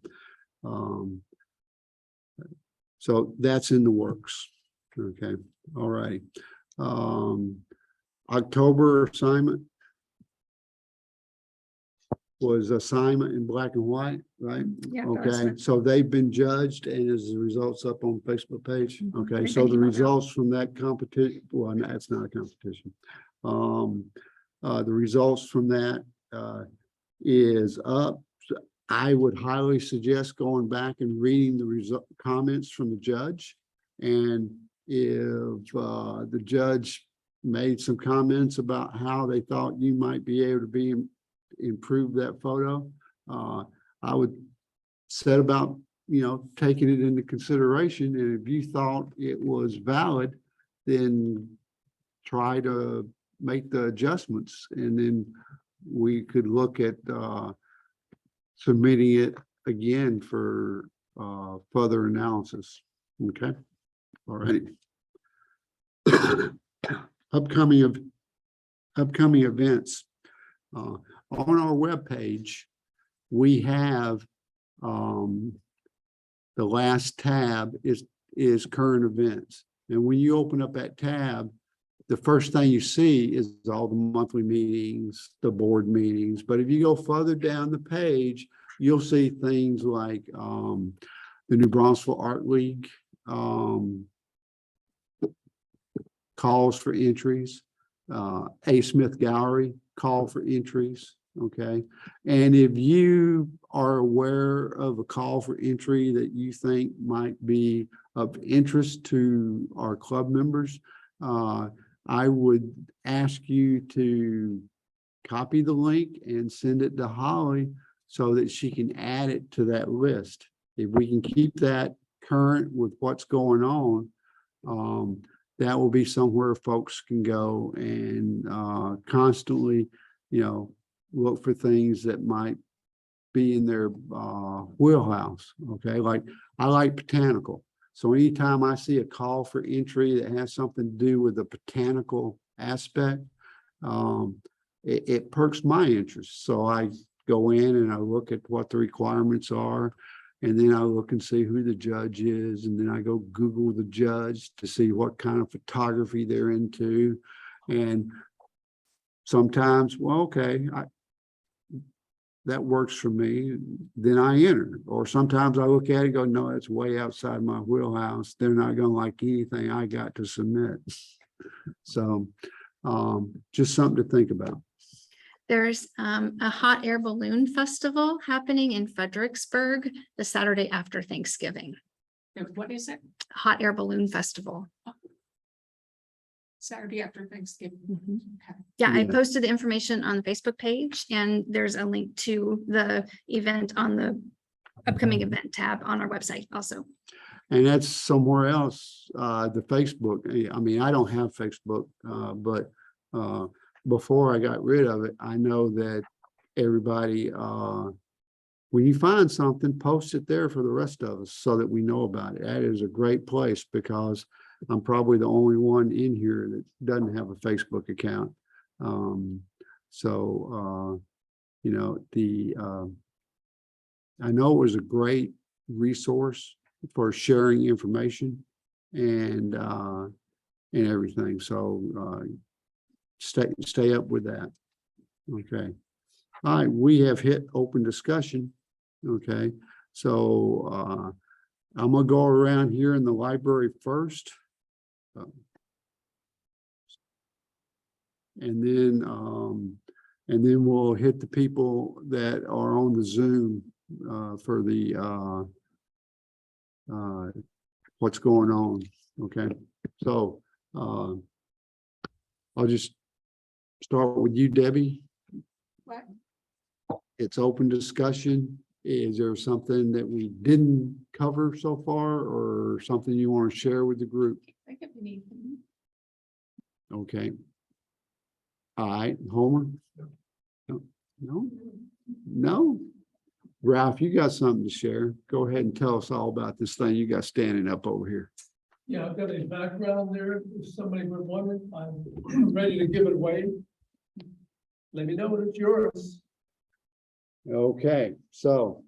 so that's in the works. Okay, all right. October assignment was assignment in black and white, right? Yeah. Okay, so they've been judged, and is the results up on Facebook page? Okay, They've so been the emailed out. results from that competition, well, no, it's not a competition. The results from that is up. I would highly suggest going back and reading the comments from the judge. And if the judge made some comments about how they thought you might be able to improve that photo, I would set about, taking it into consideration. And if you thought it was valid, then try to make the adjustments, and then we could look at submitting it again for further analysis. Okay, all right. Upcoming events. On our webpage, we have the last tab is current events. And when you open up that tab, the first thing you see is all the monthly meetings, the board meetings. But if you go further down the page, you'll see things like the New Braunfels Art League, calls for entries, A. Smith Gallery, call for entries. Okay. And if you are aware of a call for entry that you think might be of interest to our club members, I would ask you to copy the link and send it to Holly so that she can add it to that list. If we can keep that current with what's going on, that will be somewhere folks can go and constantly, look for things that might be in their wheelhouse. Okay, like I like botanical. So anytime I see a call for entry that has something to do with the botanical aspect, it perks my interest. So I go in and I look at what the requirements are, and then I look and see who the judge is, and then I go Google the judge to see what kind of photography they're into. And sometimes, well, okay, that works for me, then I enter. Or sometimes I look at it and go, no, it's way outside my wheelhouse. They're not going to like anything I got to submit. So just something to think about. There's a hot air balloon festival happening in Fredericksburg the Saturday after Thanksgiving. What is it? Hot air balloon festival. Saturday after Thanksgiving. Okay. Yeah, I Yeah. posted the information on the Facebook page, and there's a link to the event on the upcoming event tab on our website also. And that's somewhere else, the Facebook. I mean, I don't have Facebook, but before I got rid of it, I know that everybody, when you find something, post it there for the rest of us so that we know about it. That is a great place because I'm probably the only one in here that doesn't have a Facebook account. I know it was a great resource for sharing information and everything. So stay up with that. Okay. All right, we have hit open discussion. Okay, so I'm gonna go around here in the library first. And then we'll hit the people that are on the Zoom for the what's going on. Okay, so I'll just start with you, Debbie. What? It's open discussion. Is there something that we didn't cover so far or something you want to share with the group? I think we need. Okay. All right, Homer? No? Ralph, you got something to share. Go ahead and tell us all about this thing you got standing up over here. Yeah, I've got a background there. If somebody would want it, I'm ready to give it away. Let me know when it's yours. Okay, so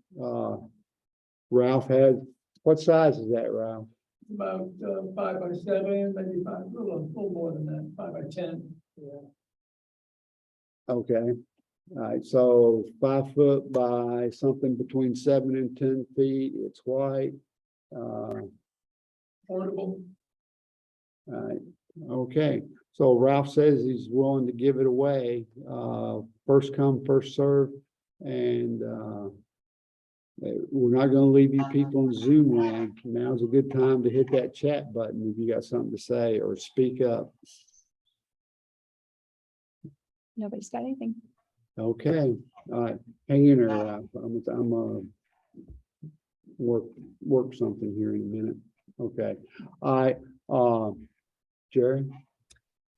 Ralph had, what size is that, Ralph? About 5 by 7, maybe 5, a little more than that, 5 by 10. Yeah. Okay, all right, so 5 foot by something between 7 and 10 feet. It's white. Portable. All right, okay. So Ralph says he's willing to give it away. First come, first serve. And we're not going to leave you people in Zoom land. Now's a good time to hit that chat button if you got something to say or speak up. Nobody's got anything. Okay, all right, hang in there, Ralph. I'm work something here in a minute. Okay, all right, Jerry.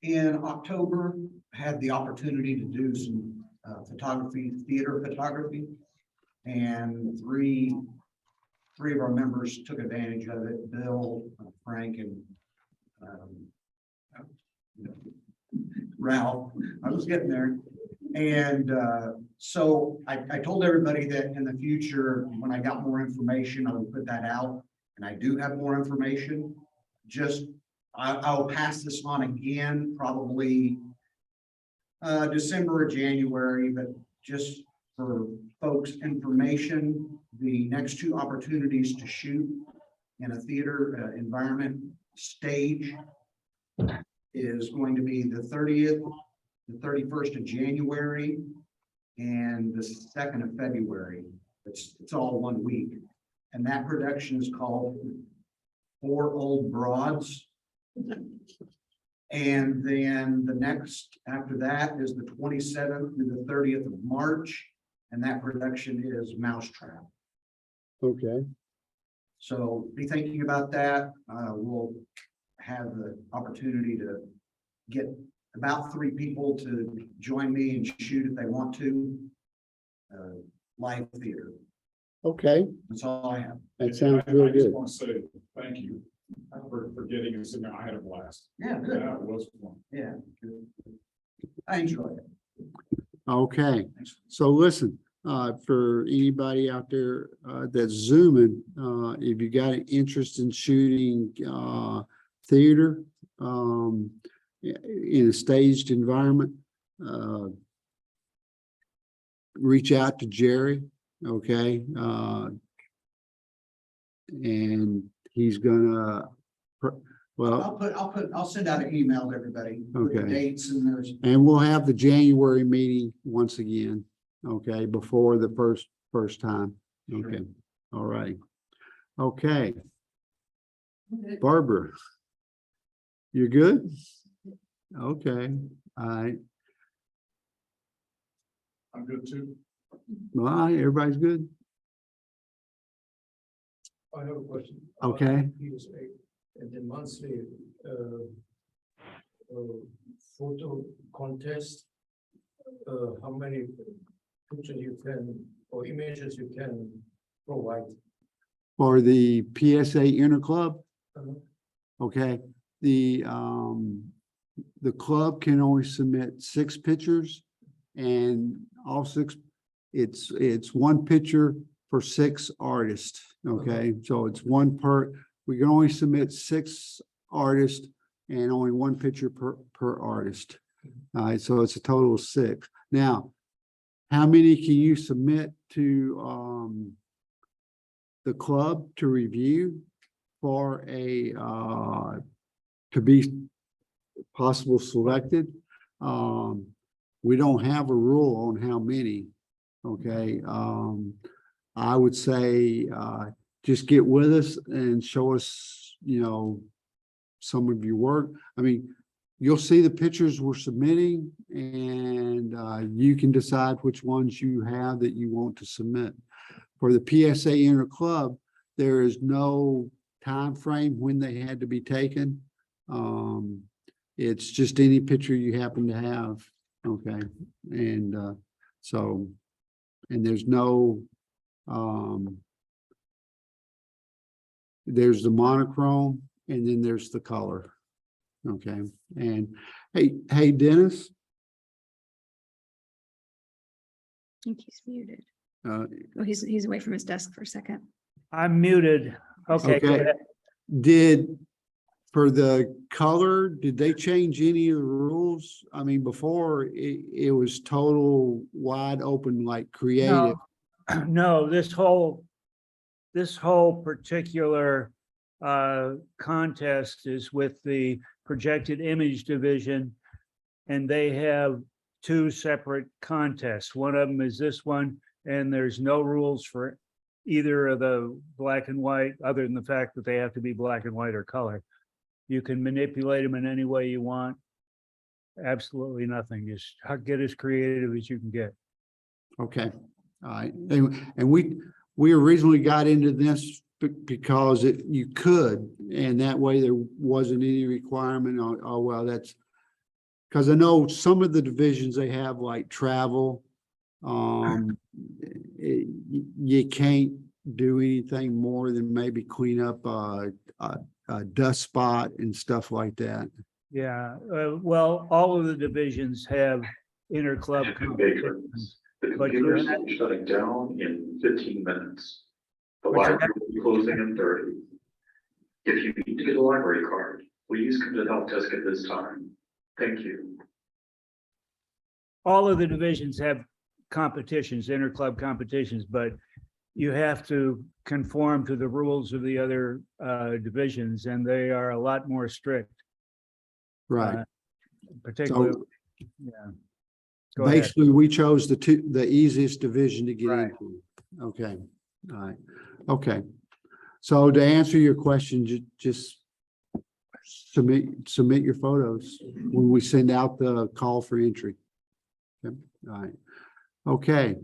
In October, had the opportunity to do some photography, theater photography, and three of our members took advantage of it. Bill, Frank, and Ralph. I was getting there, And so I told everybody that in the future, when I got more information, I would put that out. And I do have more information. Just, I'll pass this on again, probably December or January, but just for folks' information, the next two opportunities to shoot in a theater environment stage is going to be the 30th, the 31st of January, and the 2nd of February. It's all 1 week. And that production is called Four Old Broads. And then the next after that is the 27th through the 30th of March. And that production is Mousetrap. Okay, So be thinking about that. We'll have the opportunity to get about 3 people to join me and shoot if they want to. Live theater. okay, That's all I have. that sounds I real just good. want to say thank you for getting us in there. I had a blast. Yeah, good. That was fun. Yeah. Good. I enjoy it. Okay, so listen, for anybody out there that's zooming, if you got an interest in shooting theater in a staged environment, reach out to Jerry, okay? And he's gonna, well, I'll send out an email to everybody. With the Okay. dates and there's. and we'll have the January meeting once again, okay, before the first time. Okay, all right. Okay. Barbara. You're good? Okay, all right. I'm good too. All right, everybody's good? I have a question. Okay. PSA and the monthly photo contest, how many pictures you can or images you can provide? For the PSA Interclub, Uh, okay, the club can only submit 6 pictures, and all 6, it's 1 picture for 6 artists, okay? So it's 1 per, we can only submit 6 artists and only 1 picture per artist. All right, so it's a total of 6. Now, how many can you submit to the club to review for a to be possible selected? We don't have a rule on how many, okay? I would say just get with us and show us, you know, some of your work. I mean, you'll see the pictures we're submitting, and you can decide which ones you have that you want to submit. For the PSA Interclub, there is no time frame when they had to be taken. It's just any picture you happen to have, okay? And so, and there's no, there's the monochrome, and then there's the color, okay? And hey, Dennis, I think he's muted. oh, He's away from his desk for a second. I'm muted. Okay, go okay, ahead. for the color, did they change any of the rules? I mean, before it was total wide open, like creative. No, this whole particular contest is with the projected image division, and they have 2 separate contests. One of them is this one, and there's no rules for either of the black and white, other than the fact that they have to be black and white or color. You can manipulate them in any way you want. Absolutely nothing. Just get as creative as you can get. Okay, all right. And we originally got into this because you could, and that way there wasn't any requirement on, oh, well, that's because I know some of the divisions they have like travel. You can't do anything more than maybe clean up a dust spot and stuff like that. Yeah, well, all of the divisions have inter-club competitions. The But computers you're- will be shutting down in 15 minutes. The But you're- library will be closing in 30. If you need to get a library card, please come to the help desk at this time. Thank you. all of the divisions have competitions, inter-club competitions, but you have to conform to the rules of the other divisions, and they are a lot more strict. Right. Particularly, So yeah. Go ahead. basically, we chose the easiest division to get Right. into. Okay, all right, okay. So to answer your question, just submit your photos when we send out the call for entry. Okay, all right, okay.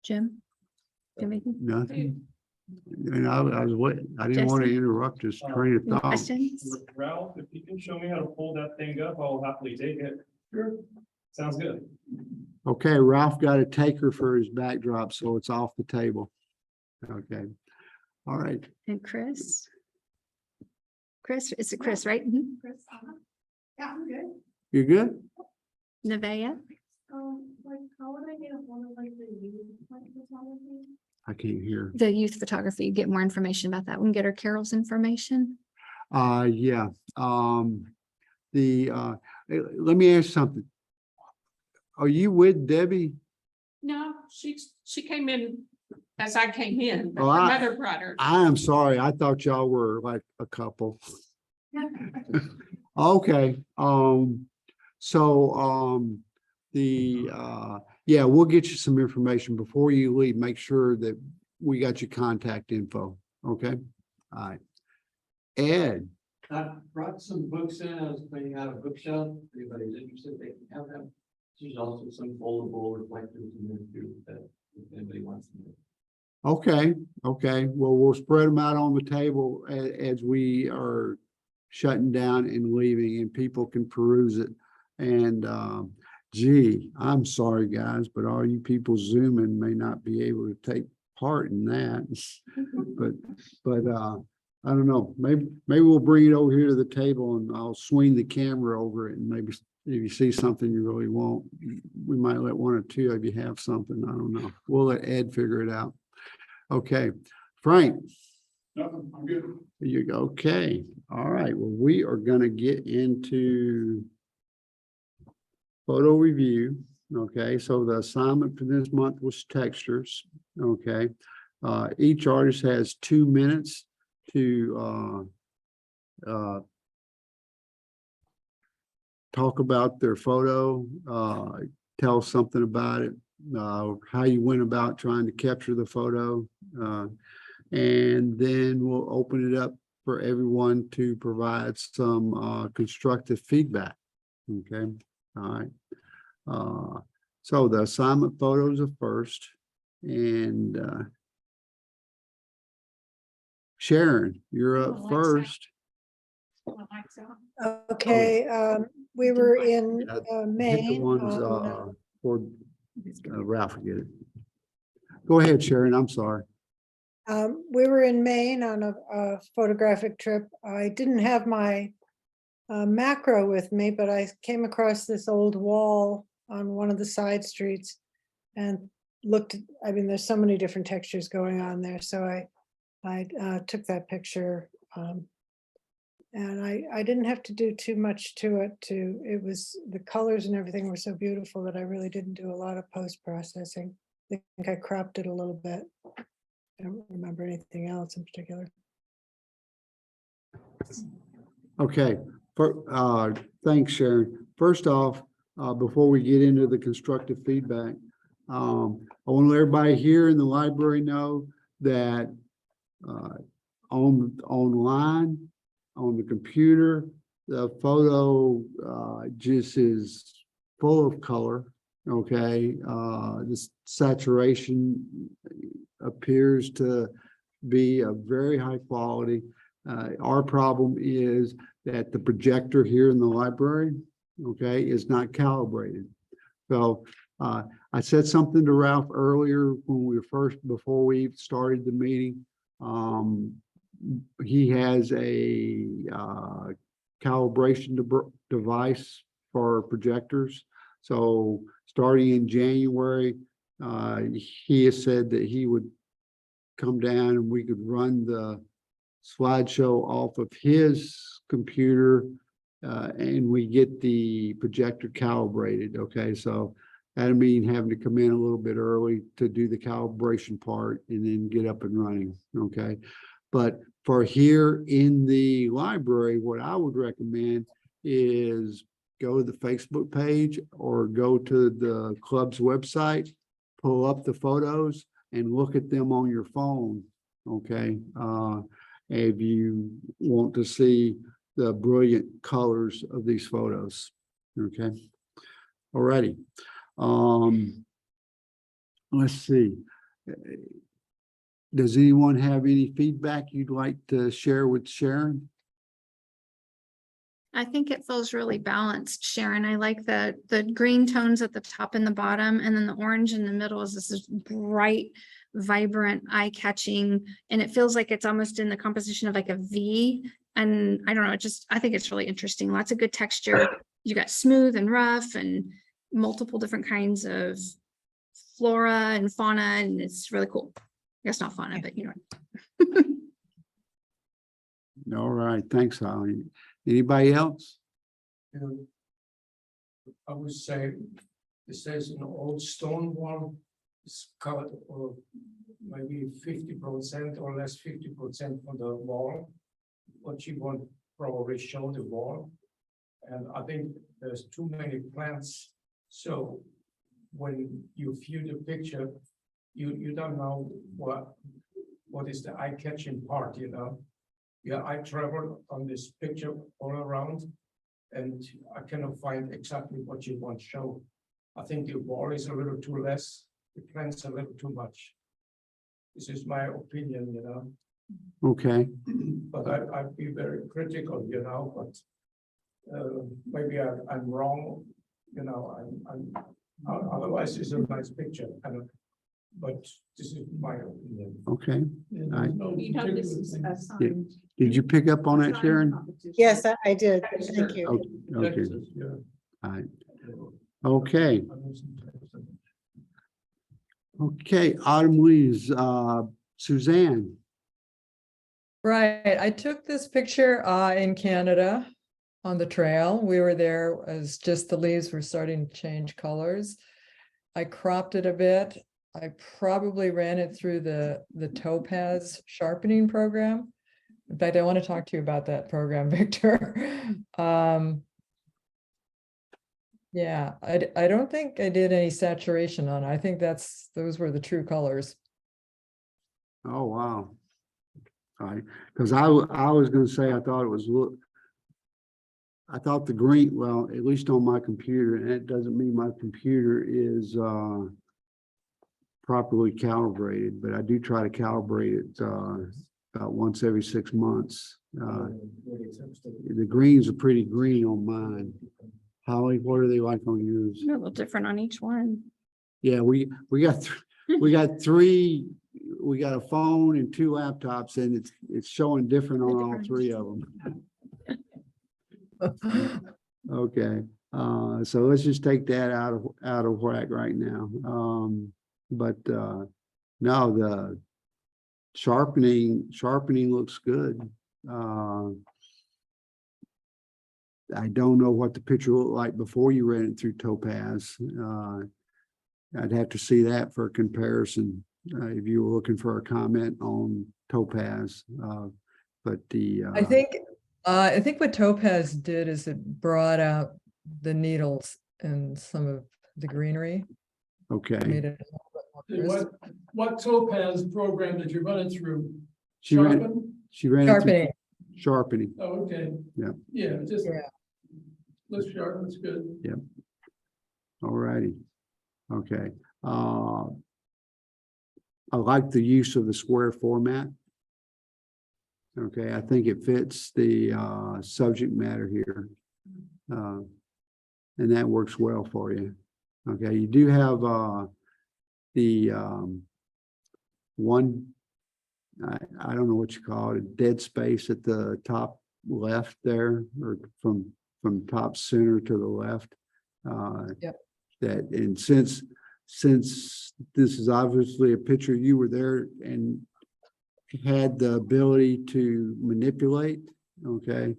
Jim? Anything? Nothing. And I was waiting, I didn't want to Justin? interrupt his train of Any thought. questions? Ralph, if you can show me how to pull that thing up, I'll happily take it. Sure. Sounds good. Okay, Ralph got a taker for his backdrop, so it's off the table. Okay, all right. And Chris? Chris, it's a Chris, right? Mhm. Chris, yeah, I'm good. You good? Nevaeh? Like, how would I get a hold of like the youth, like, photography? I can't hear. The youth photography, get more information about that. We can get her Carol's information. Yeah, let me ask something. Are you with Debbie? No, she came in as I came in, but Oh, her I- mother brought her. I am sorry, I thought y'all were like a couple. Okay, yeah, we'll get you some information before you leave. Make sure that we got your contact info, okay? All right. Ed, I brought some books in. I was cleaning out a bookshelf. If anybody's interested, they can have them. There's also some foldable reflectors in there too, that if anybody wants them. okay, well, we'll spread them out on the table as we are shutting down and leaving, and people can peruse it. And gee, I'm sorry, guys, but all you people zooming may not be able to take part in that. But I don't know, maybe we'll bring it over here to the table and I'll swing the camera over it, and maybe if you see something you really want, we might let one or two of you have something. I don't know. We'll let Ed figure it out. Okay, Frank. Nothing, I'm good. You go, okay, all right, well, we are gonna get into photo review. Okay, so the assignment for this month was textures. Okay, each artist has 2 minutes to talk about their photo, tell something about it, how you went about trying to capture the photo, and then we'll open it up for everyone to provide some constructive feedback. Okay, all right. So the assignment photos are first, and Sharon, you're up Alexa. first. Okay, we were in Hit the Maine. ones on, for Ralph, get it. Go ahead, Sharon, I'm sorry. We were in Maine on a photographic trip. I didn't have my macro with me, but I came across this old wall on one of the side streets and looked, I mean, there's so many different textures going on there. So I took that picture. And I didn't have to do too much to it. It was, the colors and everything were so beautiful that I really didn't do a lot of post-processing. I think I cropped it a little bit. I don't remember anything else in particular. Okay, thanks, Sharon. First off, before we get into the constructive feedback, I want to let everybody here in the library know that online, on the computer, the photo just is full of color. Okay, this saturation appears to be a very high quality. Our problem is that the projector here in the library, okay, is not calibrated. So I said something to Ralph earlier when we were before we started the meeting. he has a calibration device for projectors. So starting in January, he has said that he would come down and we could run the slideshow off of his computer, and we get the projector calibrated. Okay, so that'll mean having to come in a little bit early to do the calibration part and then get up and running. Okay, but for here in the library, what I would recommend is go to the Facebook page or go to the club's website, pull up the photos and look at them on your phone. Okay, if you want to see the brilliant colors of these photos. Okay, alrighty. Let's see. Does anyone have any feedback you'd like to share with Sharon? I think it feels really balanced, Sharon. I like the green tones at the top and the bottom, and then the orange in the middle is this bright, vibrant, eye-catching, and it feels like it's almost in the composition of like a V. And I don't know, I think it's really interesting. Lots of good texture. You got smooth and rough and multiple different kinds of flora and fauna, and it's really cool. I guess not fauna, but you know. All right, thanks, Holly. Anybody else? I would say this is an old stone wall. It's covered or maybe 50% or less 50% on the wall. What you want probably show the wall. And I think there's too many plants. So when you view the picture, you don't know what is the eye-catching part, you know. Yeah, I traveled on this picture all around and I cannot find exactly what you want to show. I think the wall is a little too less, the plants a little too much. This is my opinion, you know. Okay. But I'd be very critical, you know, but maybe I'm wrong, you know, otherwise it's a nice picture. But this is my opinion. Okay. I- You have this assigned. Did you pick up on that, Sharon? Yes, I did. Thank you. Okay. Yeah. All right. Okay. Okay, autumn leaves, Suzanne. Right, I took this picture in Canada on the trail. We were there as just the leaves were starting to change colors. I cropped it a bit. I probably ran it through the Topaz sharpening program. In fact, I want to talk to you about that program, Victor. Yeah, I don't think I did any saturation on it. I think those were the true colors. Oh, wow. All right, because I was gonna say, I thought the green, well, at least on my computer, and it doesn't mean my computer is properly calibrated, but I do try to calibrate it about once every 6 months. The greens are pretty green on mine. Holly, what are they like on yours? They're a little different on each one. Yeah, we got three. We got a phone and 2 laptops, and it's showing different on all 3 of them. Okay, so let's just take that out of whack right now. But no, the sharpening looks good. I don't know what the picture looked like before you ran it through Topaz. I'd have to see that for a comparison if you were looking for a comment on Topaz. But the I think what Topaz did is it brought out the needles and some of the greenery. okay. Made it a little bit more crisp. What Topaz program did you run it through? She ran it through Sharpening. sharpening. Oh, okay. Yeah. Yeah, just Yeah. looks sharp, that's good. Yep. All righty. Okay. I like the use of the square format. Okay, I think it fits the subject matter here. And that works well for you. Okay, you do have the one I don't know what you call it, a dead space at the top left there, or from top center to the left. Yep. That, and since this is obviously a picture, you were there and had the ability to manipulate, okay?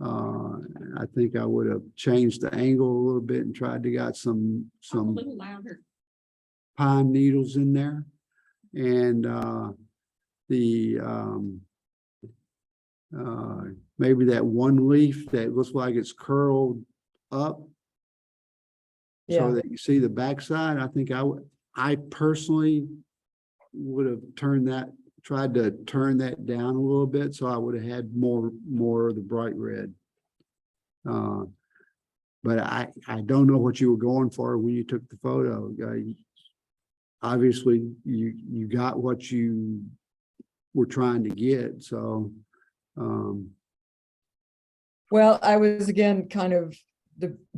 I think I would have changed the angle a little bit and tried to got A some little louder. pine needles in there. And maybe that one leaf that looks like it's curled up so Yeah, that you see the backside. I think I personally would have tried to turn that down a little bit, so I would have had more of the bright red. But I don't know what you were going for when you took the photo. Obviously, you got what you were trying to get, so. well, I was again kind of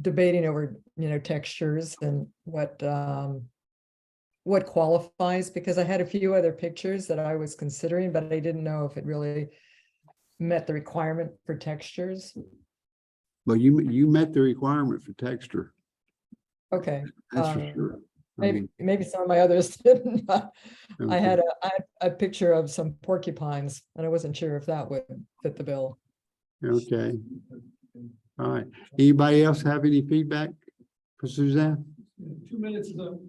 debating over, textures and what qualifies, because I had a few other pictures that I was considering, but I didn't know if it really met the requirement for textures. But you met the requirement for texture, Okay. that's for sure. I mean, Maybe some of my others didn't. I okay. had a picture of some porcupines, and I wasn't sure if that would fit the bill. Okay. All right. Anybody else have any feedback for Suzanne? 2 minutes is up.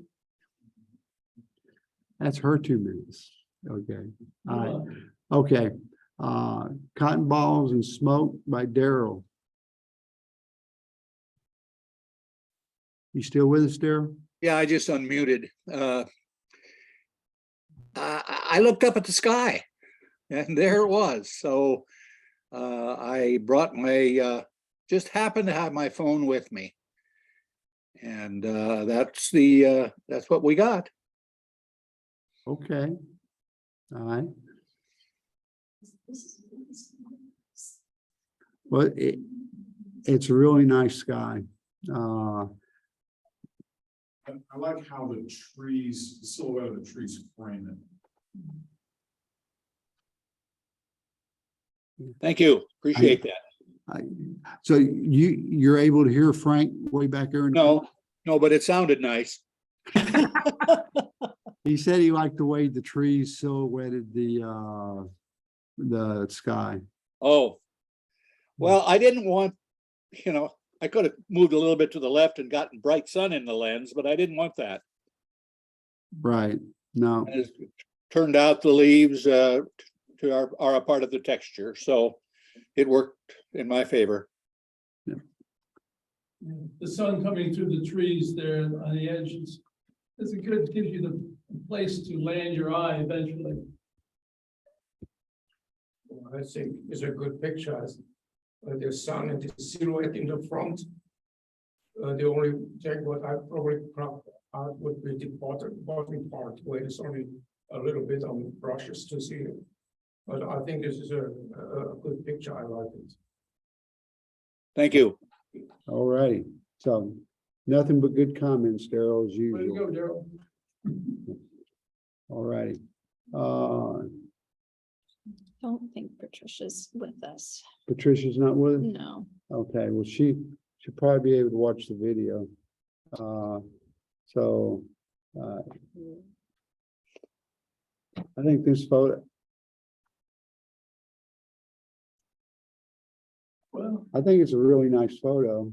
That's her 2 minutes. Okay. All right. Okay. Cotton Balls and Smoke by Daryl. You still with us, Daryl? Yeah, I just unmuted. I looked up at the sky and there it was. So I brought just happened to have my phone with me. And that's what we got. Okay. All right. Well, it's a really nice sky. I like how the silhouette of the trees frame it. Thank you. Appreciate that. So you're able to hear Frank way back there? No, but it sounded nice. He said he liked the way the trees silhouetted the sky. Oh, well, I didn't want, I could have moved a little bit to the left and gotten bright sun in the lens, but I didn't want that. Right. No. And it turned out the leaves are a part of the texture, so it worked in my favor. The sun coming through the trees there on the edges gives you the place to land your eye eventually. I think it's a good picture. The sun and the silhouette in the front. The only thing what I probably crop out would be the bottom part where it's only a little bit on brushes to see it. But I think this is a good picture. I like it. Thank you. All righty. So nothing but good comments, Daryl, as Way to usual. go, Daryl. All righty. Don't think Patricia's with us. Patricia's not with us? No. Okay, well, she'll probably be able to watch the video. I think this photo, Well, I think it's a really nice photo.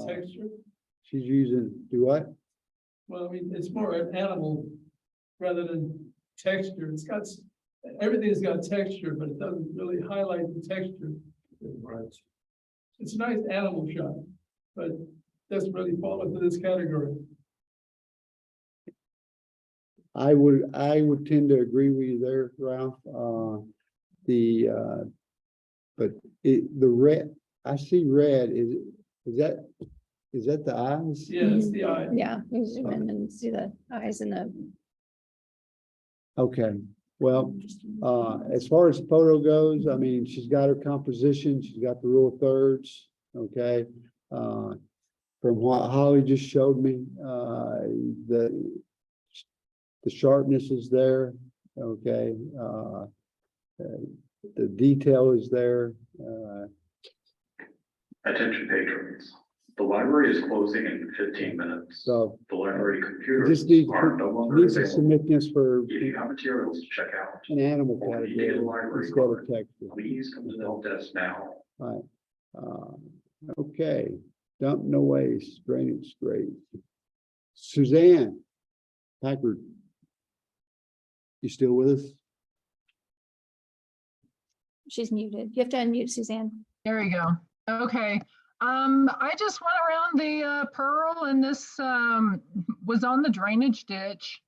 texture. She's using, do what? Well, I mean, it's more an animal rather than texture. Everything's got texture, but it doesn't really highlight the texture. Right. It's a nice animal shot, but doesn't really fall into this category. I would tend to agree with you there, Ralph. But the red, I see red, is that the eyes? Yeah, it's the eye. Yeah, you zoom in and see the eyes and the. Okay, well, as far as the photo goes, I mean, she's got her composition, she's got the rule of thirds, okay? From what Holly just showed me, the sharpness is there, okay? The detail is there. Attention patrons. The library is closing in 15 minutes. So The library you computers just need are no longer needs to available. submit this for If you have materials to check out, an animal or you need a category library instead of card, texture. please come to the help desk now. All right. Okay, dump no waste, drainage great. Suzanne Packard, you still with us? She's muted. You have to unmute Suzanne. There you go. Okay. I just went around the Pearl and this was on the drainage ditch.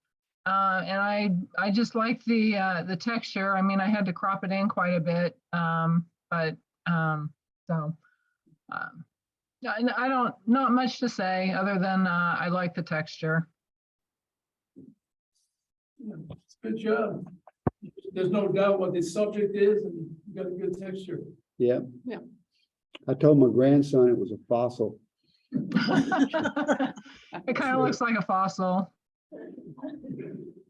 And I just like the texture. I mean, I had to crop it in quite a bit. I don't, not much to say other than I like the texture. Good job. There's no doubt what the subject is, and you got a good texture. Yeah. Yeah. I told my grandson it was a fossil. It kind of looks like a fossil.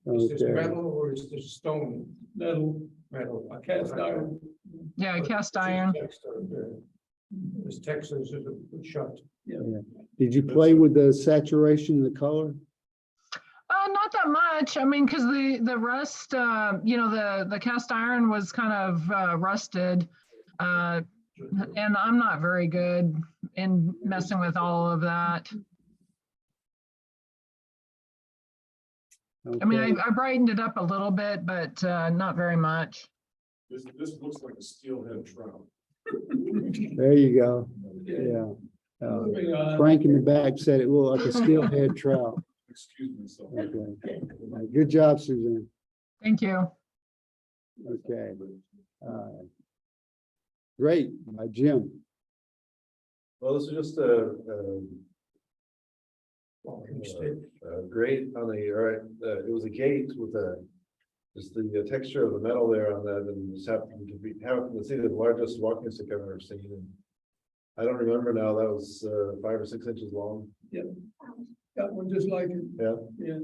Is this Okay. metal or is this stone? Metal, a cast iron. Yeah, cast iron. This texture is a good shot. Yeah. Did you play with the saturation and the color? Not that much. I mean, because the rust, you know, the cast iron was kind of rusted. And I'm not very good in messing with all of that. I mean, Okay. I brightened it up a little bit, but not very much. This looks like a steelhead trout. There you go. Yeah. Frank in the back said it looked like a steelhead trout. Excuse myself. Okay. Good job, Suzanne. Thank you. Okay. Great, Jim. Well, this is just a great on the, all right, it was a gate with just the texture of the metal there on that, and just happened to see the largest walking stick I've ever seen. And I don't remember now, that was 5 or 6 inches long. Yeah. Got one just like it. Yeah. Yeah.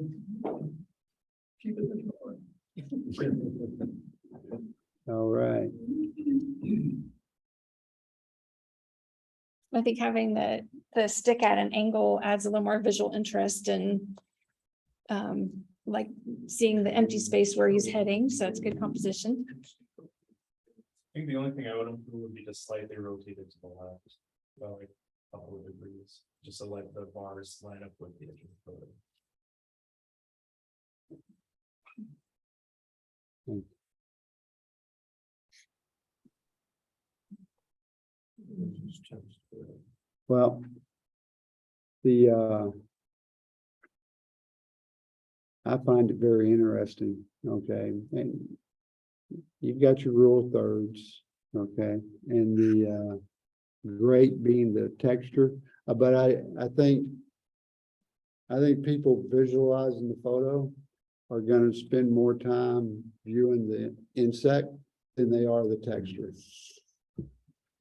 Keep it this way. All right. I think having the stick at an angle adds a little more visual interest and like seeing the empty space where he's heading. So it's good composition. I think the only thing I would improve would be to slightly rotate it to the left, about like a couple of degrees, just to let the bars line up with the edge of the photo. Well, I find it very interesting, okay, and you've got your rule of thirds, okay, and the great being the texture, but I think people visualizing the photo are going to spend more time viewing the insect than they are the texture.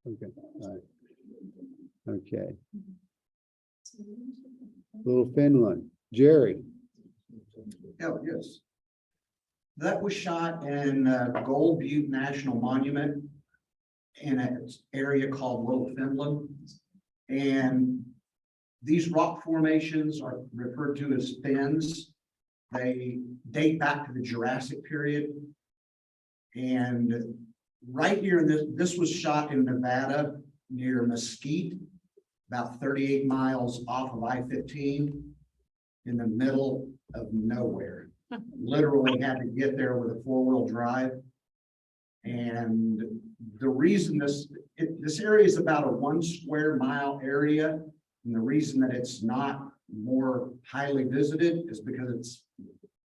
Okay, all right. Okay. Little Finland, Jerry. Oh, yes. That was shot in Gold Butte National Monument in an area called Little Finland. And these rock formations are referred to as fins. They date back to the Jurassic period. And right here, this was shot in Nevada near Mesquite, about 38 miles off of I-15 in the middle of nowhere. Literally had to get there with a 4-wheel drive. And the reason this area is about a 1 square mile area. And the reason that it's not more highly visited is because it's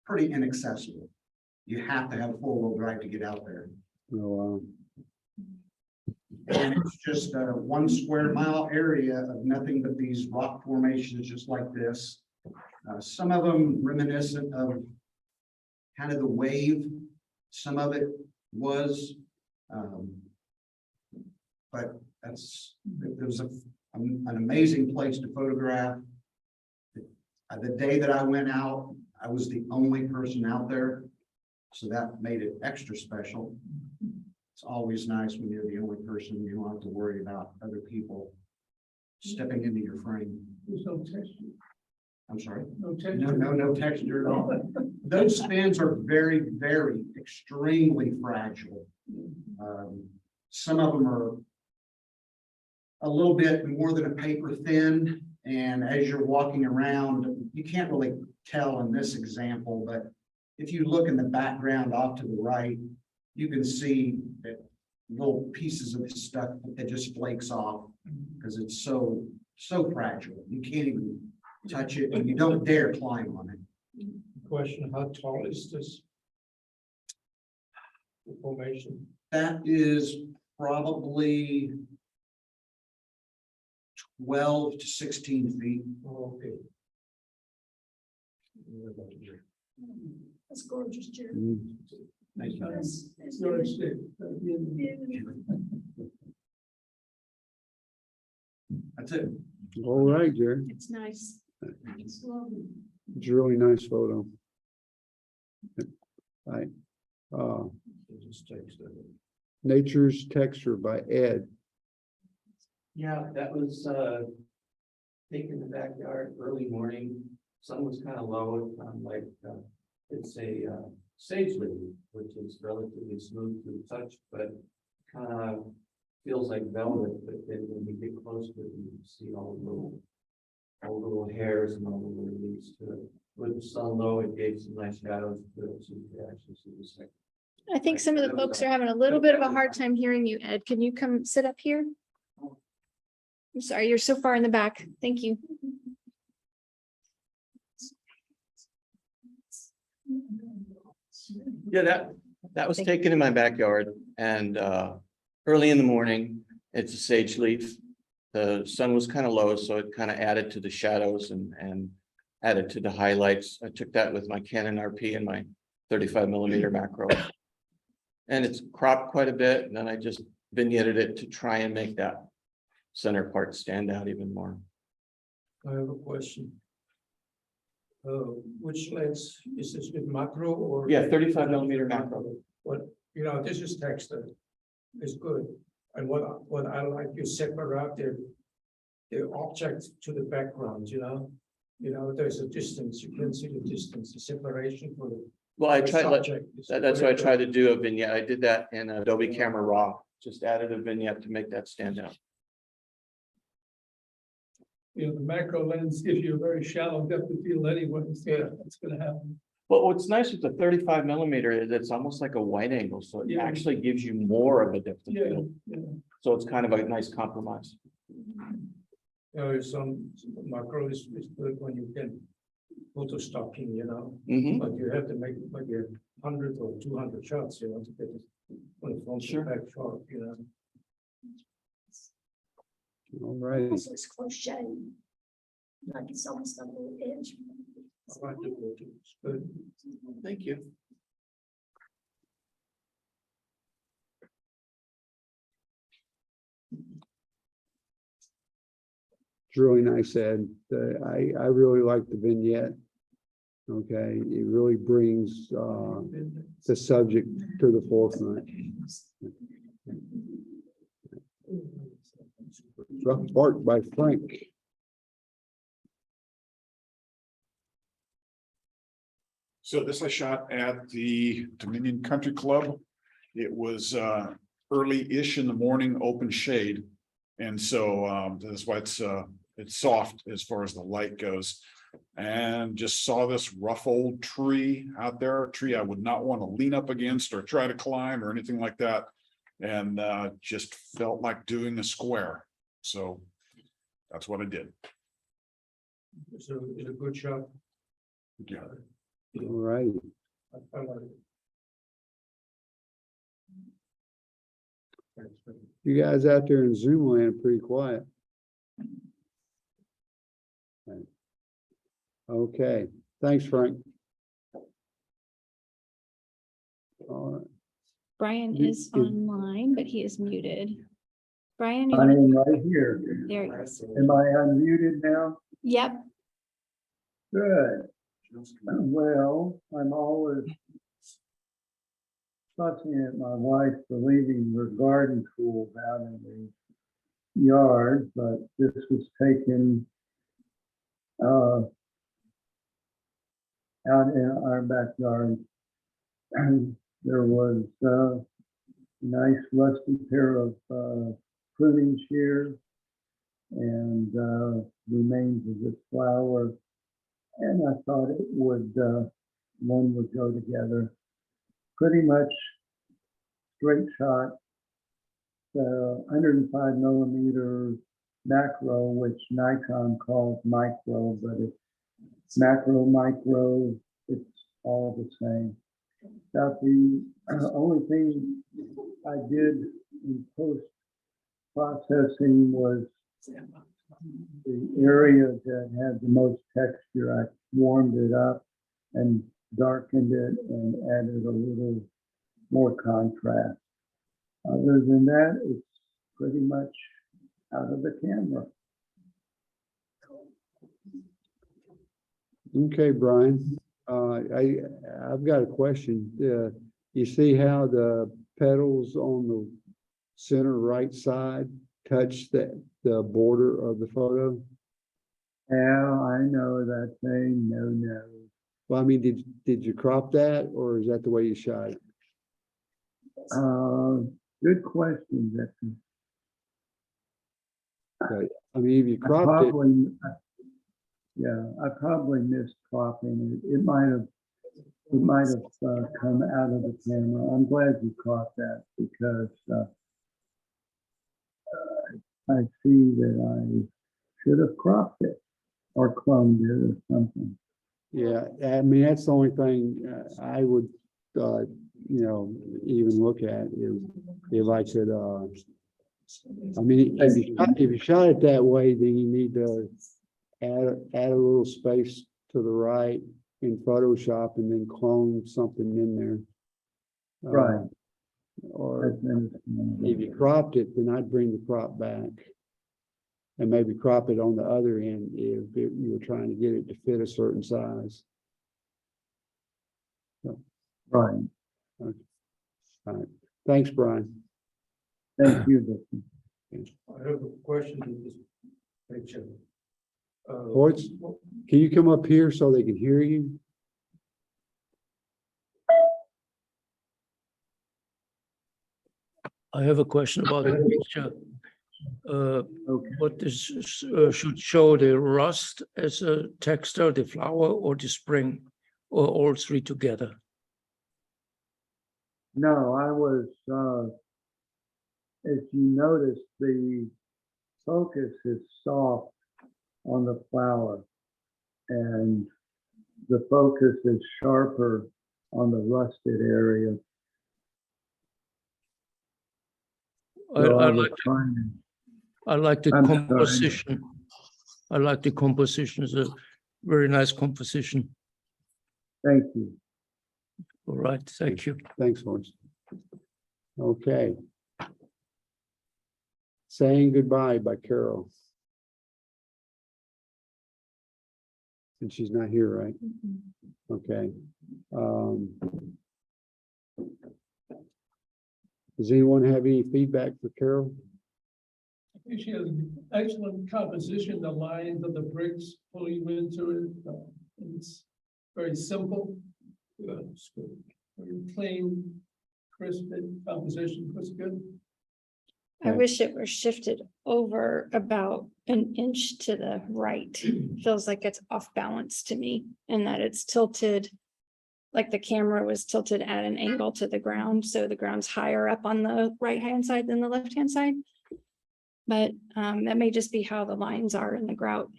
pretty inaccessible. You have to have a 4-wheel drive to get out there. Oh, And it's just a 1 square mile area of nothing but these rock formations just like this. Some of them reminiscent of kind of the wave. Some of it was, but it was an amazing place to photograph. The day that I went out, I was the only person out there. So that made it extra special. It's always nice when you're the only person, you don't have to worry about other people stepping into your frame. There's no texture. I'm sorry. No texture. No texture at all. Those spins are very, very extremely fragile. Some of them are a little bit more than a paper thin, and as you're walking around, you can't really tell in this example, but if you look in the background off to the right, you can see that little pieces of stuff that just flakes off because it's so fragile. You can't even touch it, and you don't dare climb on it. Question, how tall is this formation? That is probably 12 to 16 feet. Oh, okay. That's gorgeous, Jerry. Thank you. That's You're a good. stick. That's it. All right, Jerry. It's nice. It's lovely. It's a really nice photo. Right. Nature's Texture by Ed. Yeah, that was taken in the backyard early morning. Sun was kind of low. Like it's a sage lily, which is relatively smooth to the touch, but kind of feels like velvet. But then when you get close to it, you see all the little hairs and all the little leaves to it. With the sun low, it gave some nice shadows to it, so you could actually see the second. I think some of the folks are having a little bit of a hard time hearing you, Ed. Can you come sit up here? I'm sorry, you're so far in the back. Thank you. Yeah, that was taken in my backyard and early in the morning. It's a sage leaf. The sun was kind of low, so it kind of added to the shadows and added to the highlights. I took that with my Canon RP and my 35mm macro. And it's cropped quite a bit, and then I just vignetted it to try and make that center part stand out even more. I have a question. Which lens is this, with macro or? Yeah, 35mm macro. What, this is texture. It's good. And what I like, you separate the object to the background, there's a distance, you can see the distance, the separation for the. Well, I the tried, subject is that's why I very tried to do a vignette. I did that in Adobe Camera Raw, just added a vignette to make that stand out. the macro lens gives you a very shallow depth of field anyway, so that's gonna happen. Well, what's nice with the 35mm is it's almost like a wide angle, so it Yeah. actually gives you more of a depth of Yeah, field. yeah. So it's kind of a nice compromise. Some macro is good when you can photo stocking, Mhm. but you have to make like 100 or 200 shots, to get it on the front Sure. back shot, All right. Also, it's close shade. Like it's almost on the edge. I like the photo. It's good. Thank you. It's really nice, Ed. I really like the vignette. Okay, it really brings the subject to the forefront. Rough Bark by Frank. So this I shot at the Dominion Country Club. It was early-ish in the morning, open shade. And so that's why it's soft as far as the light goes. And just saw this rough old tree out there, a tree I would not want to lean up against or try to climb or anything like that. And just felt like doing a square. So that's what I did. It's a good shot. Yeah. All right. I like it. You guys out there in Zoom land are pretty quiet. Okay, thanks, Frank. All right. Brian Is- is online, but he is muted. Brian, I am right here. there he is. Am I unmuted now? Yep. Good. Well, I'm always fussing at my wife for leaving her garden tools out in the yard, but this was taken out in our backyard. And there was a nice rusty pair of pruning shears and remains of this flower. And I thought it would, one would go together. Pretty much straight shot, 105 millimeter macro, which Nikon calls micro, but it's macro, micro, it's all the same. About the only thing I did in post processing was the area that had the most texture. I warmed it up and darkened it and added a little more contrast. Other than that, it's pretty much out of the camera. Okay, Brian. I've got a question. You see how the petals on the center right side touch the border of the photo? Yeah, I know that thing. No. Well, I mean, did you crop that, or is that the way you shot it? Good question, Victor. Okay. I mean, if you cropped it, yeah, I probably missed cropping it. It might have come out of the camera. I'm glad you caught that because I see that I should have cropped it or cloned it or something. yeah, I mean, that's the only thing I would, even look at if I could, I mean, if you shot it that way, then you need to add a little space to the right in Photoshop and then clone something in there. Right. Or if you cropped it, then I'd bring the crop back and maybe crop it on the other end if you were trying to get it to fit a certain size. So, Right. okay. All right. Thanks, Brian. Thank you, Victor. I have a question in this picture. Hoyt, can you come up here so they can hear you? I have a question about the picture. What this should show the rust as a texture, the flower or the spring, or all three together? No, I was, as you notice, the focus is soft on the flower and the focus is sharper on the rusted area. I like the composition. I like the composition. It's a very nice composition. Thank you. All right, thank you. Thanks, Horst. Okay. Saying Goodbye by Carol. And she's not here, right? Okay. Does anyone have any feedback for Carol? I think she has excellent composition. The lines of the bricks pull you into it. It's very simple. It's good. Very plain, crisp composition. It's good. I wish it were shifted over about an inch to the right. Feels like it's off balance to me and that it's tilted. Like the camera was tilted at an angle to the ground. So the ground's higher up on the right-hand side than the left-hand side. But that may just be how the lines are in the grout.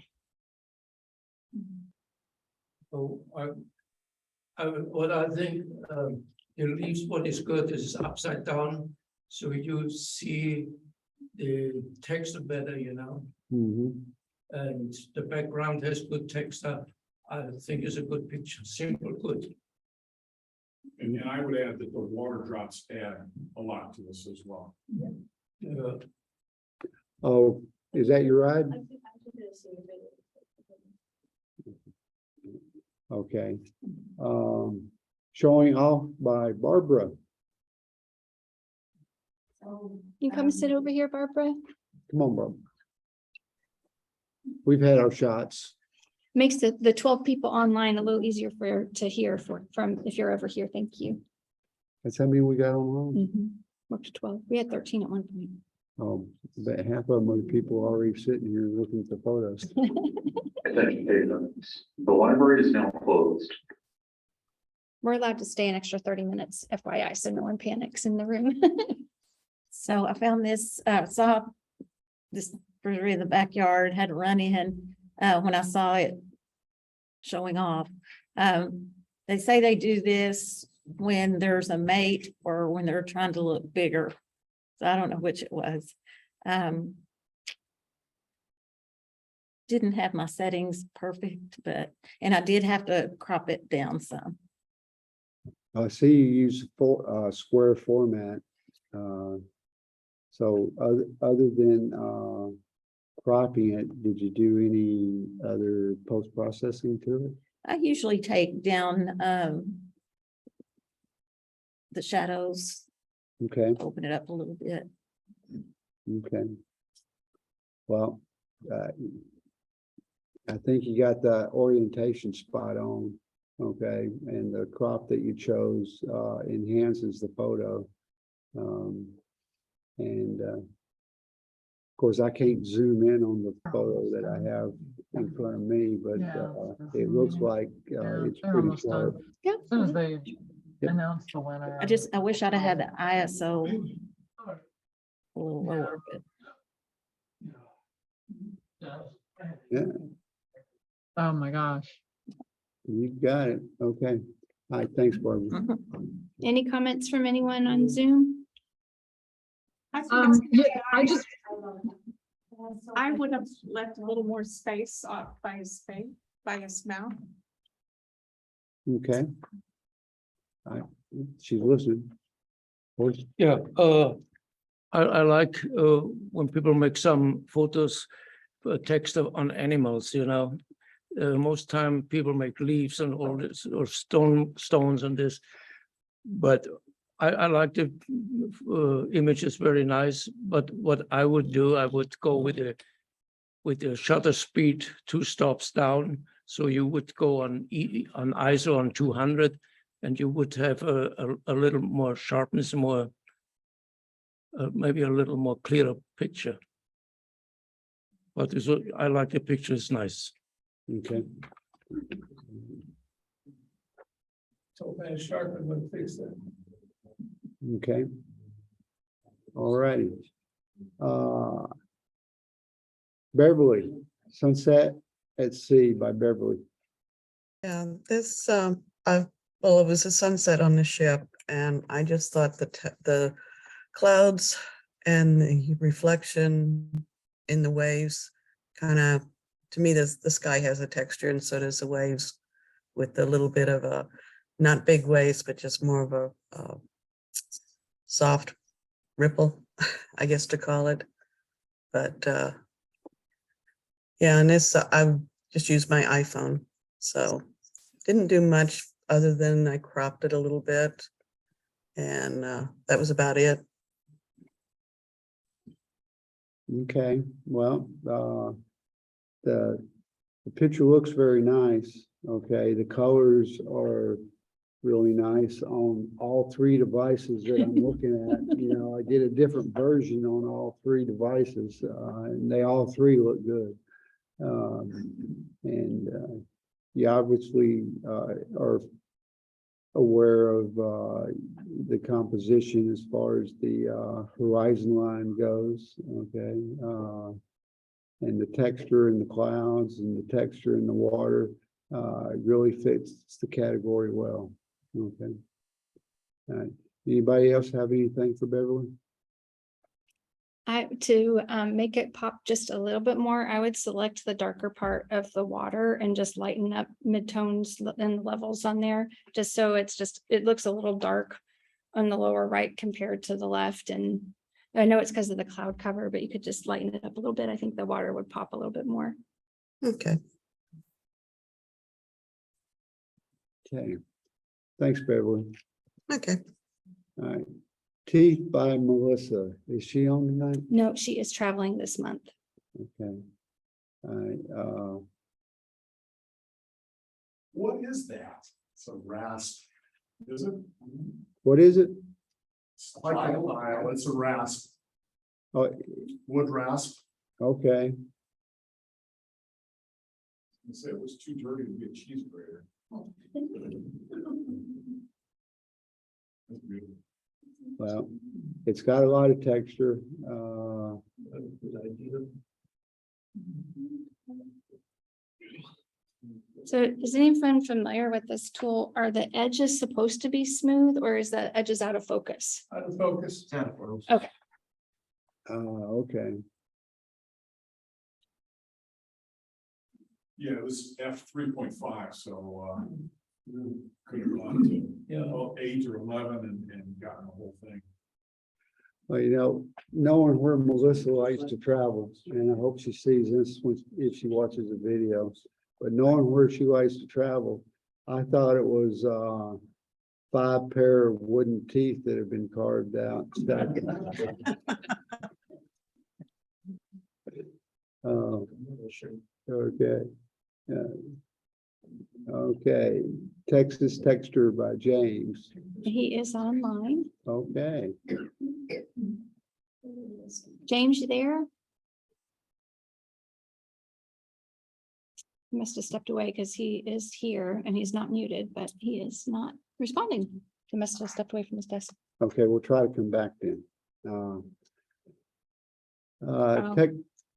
So what I think the leaves, what is good is upside down. So you see the texture better, and the background has good texture. I think it's a good picture, simple, good. And I would add that the water drops add a lot to this as well. Oh, is that your ride? Okay. Showing Off by Barbara. You come sit over here, Barbara. Come on, Bob. We've had our shots. Makes the 12 people online a little easier to hear from if you're over here. Thank you. That's how many we got online. Up to 12. We had 13 at one point. About half of them are people already sitting here looking at the photos. Attention paid notice. The library is now closed. We're allowed to stay an extra 30 minutes, FYI, so no one panics in the room. So I found this, saw this brewery in the backyard, had to run in, when I saw it showing off. They say they do this when there's a mate or when they're trying to look bigger. So I don't know which it was. Didn't have my settings perfect, and I did have to crop it down some. I see you use square format. So other than cropping it, did you do any other post-processing to it? I usually take down the shadows, Okay, open it up a little bit. okay. Well, I think you got the orientation spot on, okay? And the crop that you chose enhances the photo. Of course, I can't zoom in on the photo that I have in front of me, but it looks like it's pretty sharp. Yeah. As soon as they announce the winner. I wish I'd have had the ISO a little lower, but Yeah, Oh, my gosh. you got it. Okay. All right, thanks, Barbara. Any comments from anyone on Zoom? I would have left a little more space off by his mouth. Okay. All right, she's listening. Yeah, I like when people make some photos, text on animals, you know. Most time people make leaves and all this, or stones and this. But I like the image is very nice, but what I would do, I would go with the shutter speed 2 stops down. So you would go on ISO on 200, and you would have a little more sharpness, more maybe a little more clearer picture. But I like the picture, it's nice. Okay. So bad sharp, I'm gonna fix that. Okay. All righty. Beverly, Sunset at Sea by Beverly. Yeah, this, well, it was a sunset on the ship, and I just thought the clouds and the reflection in the waves kind of, to me, the sky has a texture, and so does the waves, with a little bit of a, not big waves, but just more of a soft ripple, I guess to call it. But yeah, and this, I just used my iPhone, so didn't do much other than I cropped it a little bit, and that was about it. Okay, well, the picture looks very nice. Okay, the colors are really nice on all 3 devices that I'm looking at. You know, I did a different version on all 3 devices, and they all 3 look good. You obviously are aware of the composition as far as the horizon line goes, okay? And the texture in the clouds and the texture in the water really fits the category well, okay? All right. Anybody else have anything for Beverly? To make it pop just a little bit more, I would select the darker part of the water and just lighten up midtones and levels on there, just so it looks a little dark on the lower right compared to the left. And I know it's because of the cloud cover, but you could just lighten it up a little bit. I think the water would pop a little bit more. Okay. Okay. Thanks, Beverly. Okay. All right. Teeth by Melissa. Is she on tonight? No, she is traveling this month. Okay. All right, What is that? It's a rasp. Is it? what is it? It's like a tile, it's a rasp, Oh, wood rasp. okay. I said it was too dirty to be a cheese grater. That's beautiful. Well, it's got a lot of texture. Good idea. So is anyone familiar with this tool? Are the edges supposed to be smooth or is the edges out of focus? Out of focus. Okay. Okay. Yeah, it was F 3.5, so could have gone to Yeah. 8 or 11 and gotten the whole thing. Well, you know, knowing where Melissa likes to travel, and I hope she sees this when, if she watches the video, but knowing where she likes to travel, I thought it was 5 pair of wooden teeth that have been carved out. Okay. Okay, Texas Texture by James. He is online. Okay. James, you there? He must have stepped away because he is here and he's not muted, but he is not responding. He must have stepped away from his desk. Okay, we'll try to come back then. Oh.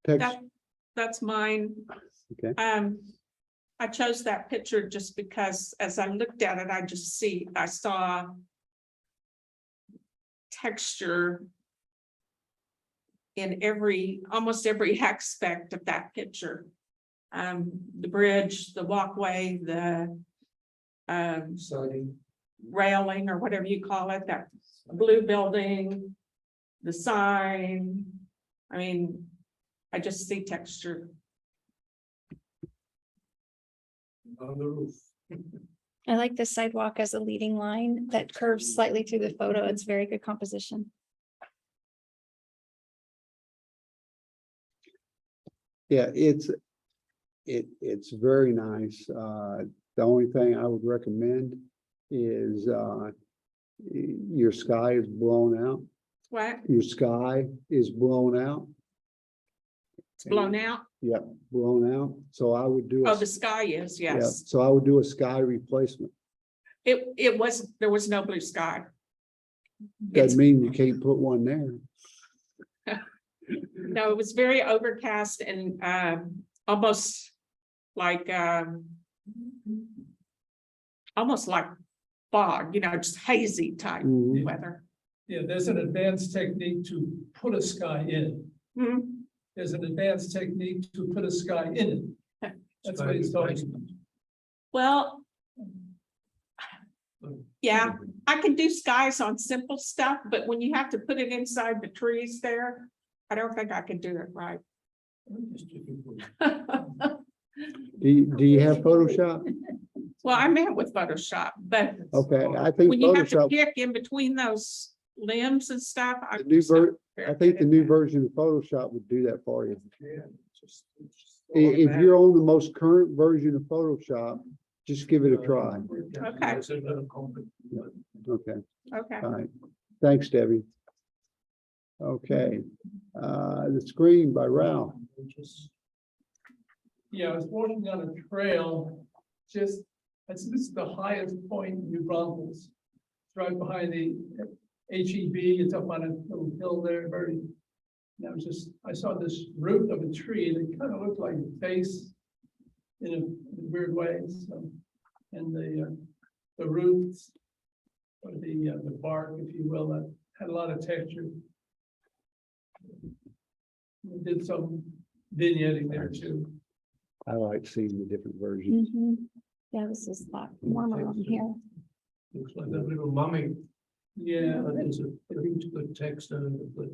Text, That's mine. okay, I chose that picture just because as I looked at it, I saw texture in almost every aspect of that picture. The bridge, the walkway, the railing or whatever you call it, that blue building, the sign. I mean, I just see texture. On the roof. I like the sidewalk as a leading line that curves slightly through the photo. It's very good composition. yeah, it's very nice. The only thing I would recommend is your sky is blown out. What? Your sky is blown out. It's blown out? Yep, blown out. So I would do. Oh, the sky is, Yeah, yes. so I would do a sky replacement. There was no blue sky. Doesn't mean you can't put one there. No, it was very overcast and almost like fog, just hazy type Mhm. weather. Yeah, there's an advanced technique to put a sky in. Hmm. There's an advanced technique to put a sky in it. That's what he's talking about. Well, yeah, I can do skies on simple stuff, but when you have to put it inside the trees there, I don't think I can do it right. Do you have Photoshop? Well, I met with Photoshop, but Okay, I think when you have to Photoshop, pick in between those limbs and stuff, I think the new version of Photoshop would do that for you. If you're on the most current version of Photoshop, just give it a try. Okay. Okay, Okay. all right. Thanks, Debbie. Okay, The Screen by Ralph. Yeah, I was walking on a trail, this is the highest point in New Braunfels. It's right behind the HEB, it's up on a little hill there, I saw this root of a tree that kind of looked like a face in a weird way, so. And the roots, or the bark, if you will, that had a lot of texture. We did some vignetting there too. I like seeing the different versions. Yeah, this is a lot warmer on here. Looks like that little mummy. Yeah, there's a huge good text on it, but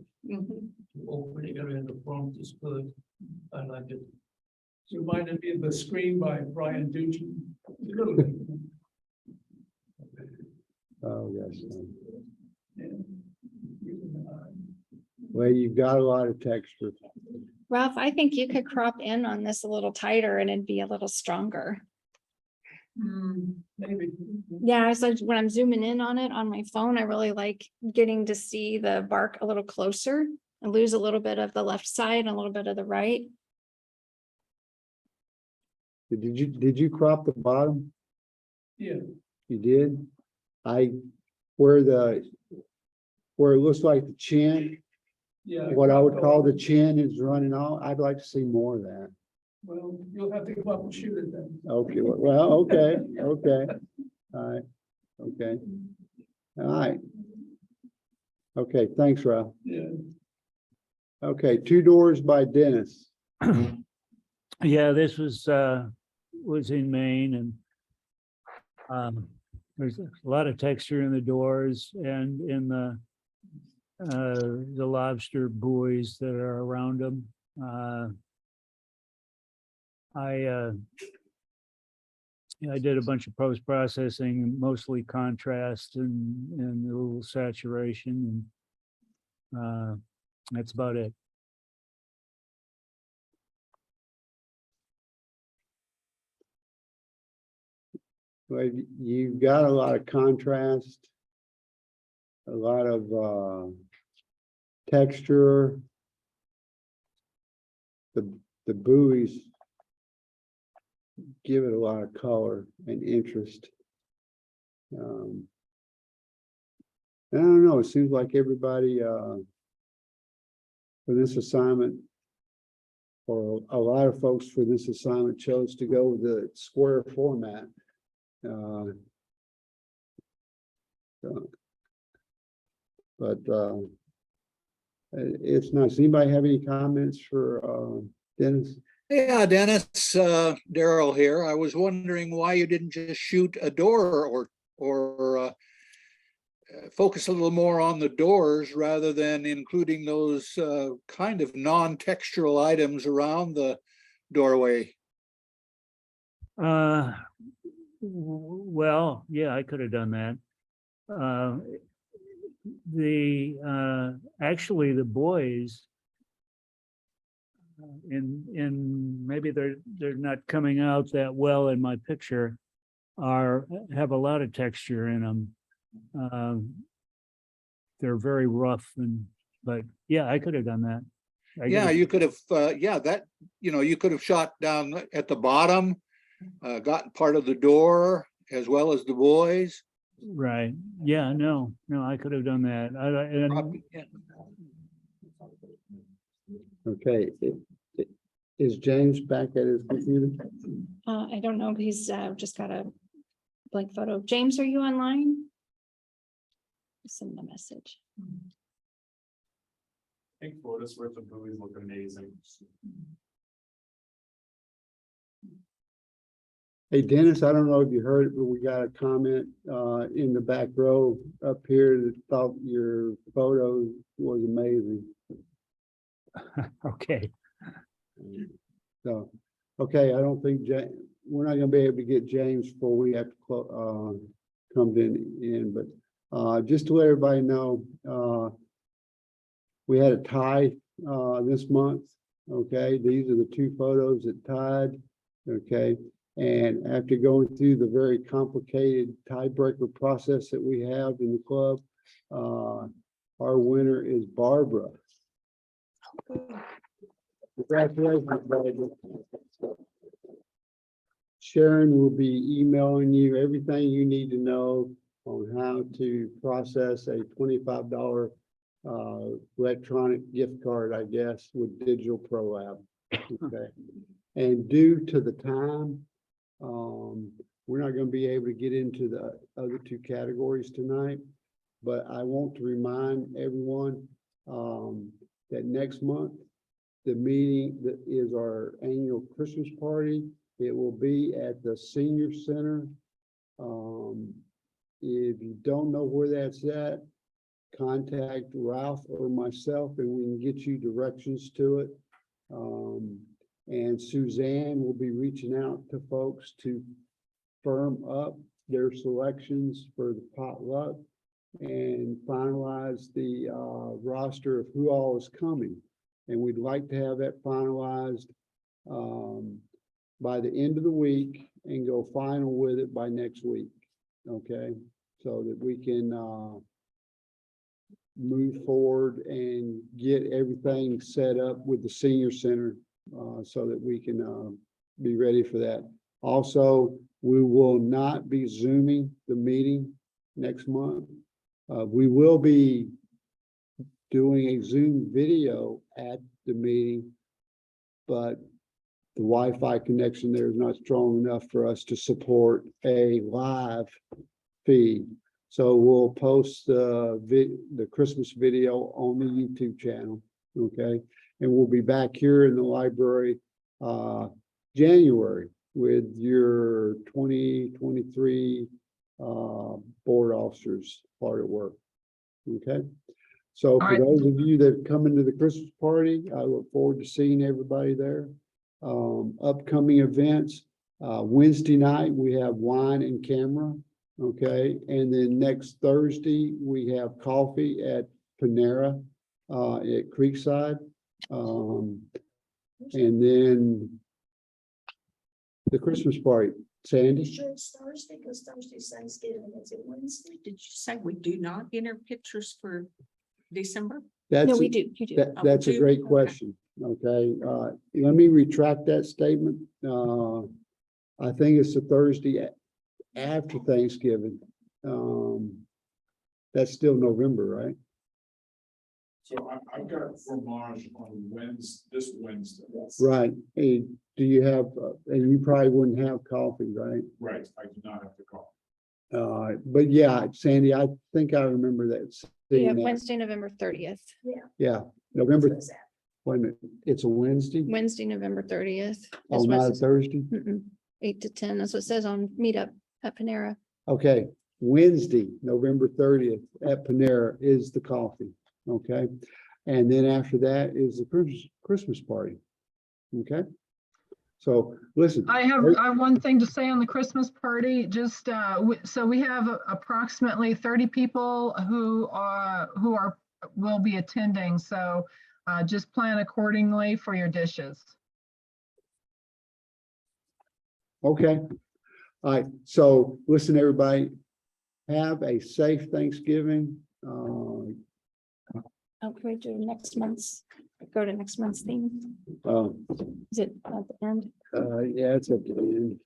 opening it in the front is good. I like it. It reminded me of The Screen by Brian Duchin. Oh, yes. Yeah. Well, you've got a lot of texture. Ralph, I think you could crop in on this a little tighter and it'd be a little stronger. Maybe. Yeah, so when I'm zooming in on it on my phone, I really like getting to see the bark a little closer and lose a little bit of the left side and a little bit of the right. Did you crop the bottom? Yeah. You did? Where it looks like the chin, Yeah. what I would call the chin is running off. I'd like to see more of that. Well, you'll have to go up and shoot it then. Okay, well, okay, okay. All right, okay. All right. Okay, thanks, Ralph. Yeah. Okay, Two Doors by Dennis. Yeah, this was in Maine, and there's a lot of texture in the doors and in the lobster buoys that are around them. I did a bunch of post-processing, mostly contrast and a little saturation, and that's about it. Well, you've got a lot of contrast, a lot of texture. The buoys give it a lot of color and interest. I don't know, it seems like everybody for this assignment, or a lot of folks for this assignment, chose to go with the square format. But it's nice. Anybody have any comments for Dennis? Yeah, Dennis, Daryl here. I was wondering why you didn't just shoot a door or focus a little more on the doors rather than including those kind of non-textural items around the doorway. Well, yeah, I could have done that. Actually the boys in maybe they're not coming out that well in my picture, have a lot of texture in them. They're very rough, but yeah, I could have done that. Yeah, you could have, you could have shot down at the bottom, gotten part of the door as well as the boys. Right. Yeah, no, I could have done that. Okay. Is James back at his computer? I don't know, he's just got a blank photo. James, are you online? Send him a message. I think for what it's worth, the buoys look amazing. Hey, Dennis, I don't know if you heard it, but we got a comment in the back row up here that thought your photo was amazing. Okay. So, okay, I don't think we're not gonna be able to get James before we have to come in, but just to let everybody know, we had a tie this month. Okay, these are the two photos that tied. Okay, and after going through the very complicated tiebreaker process that we have in the club, our winner is Barbara. Congratulations, Barbara. Sharon will be emailing you everything you need to know on how to process a $25 electronic gift card, I guess, with Digital Pro Lab. Okay. And due to the time, we're not going to be able to get into the other two categories tonight, but I want to remind everyone that next month, the meeting that is our annual Christmas party. It will be at the Senior Center. If you don't know where that's at, contact Ralph or myself and we can get you directions to it. And Suzanne will be reaching out to folks to firm up their selections for the potluck. and finalize the roster of who all is coming. And we'd like to have that finalized by the end of the week and go final with it by next week. Okay, so that we can move forward and get everything set up with the senior center so that we can be ready for that. Also, we will not be Zooming the meeting next month. We will be doing a Zoom video at the meeting, but the Wi-Fi connection there is not strong enough for us to support a live feed. So we'll post the Christmas video on the YouTube channel, okay? And we'll be back here in the library January with your 2023 board officers hard at work, okay? So for right. those of you that come into the Christmas party, I look forward to seeing everybody there. Upcoming events, Wednesday night, we have wine and camera. Okay, and then next Thursday, we have coffee at Panera at Creekside. And then the Christmas party, Sandy? Sure it's Thursday, because Thursday's Thanksgiving, is it Wednesday? Did you say we do not enter pictures for December? That's, No, we do, you do. that's a great question. Okay, let me retract that statement. I think it's the Thursday after Thanksgiving. That's still November, right? So I've got fromage on this Wednesday. Right. Hey, do you have, and you probably wouldn't have coffee, right? Right, I do not have to call. But yeah, Sandy, I think I remember that. Yeah, seeing that. Wednesday, November 30th. Yeah, November, wait a minute, it's a Wednesday? Wednesday, November 30th. Oh, not a Thursday? 8 to 10. That's what it says on Meetup at Panera. Okay, Wednesday, November 30th at Panera is the coffee, okay? And then after that is the Christmas party, okay? So, listen. I have one thing to say on the Christmas party, just, so we have approximately 30 people who will be attending, so just plan accordingly for your dishes. Okay. All right, so listen, everybody, have a safe Thanksgiving. Oh, can we do next month's, go to next month's theme? Is it at the end? Yeah, it's at the end.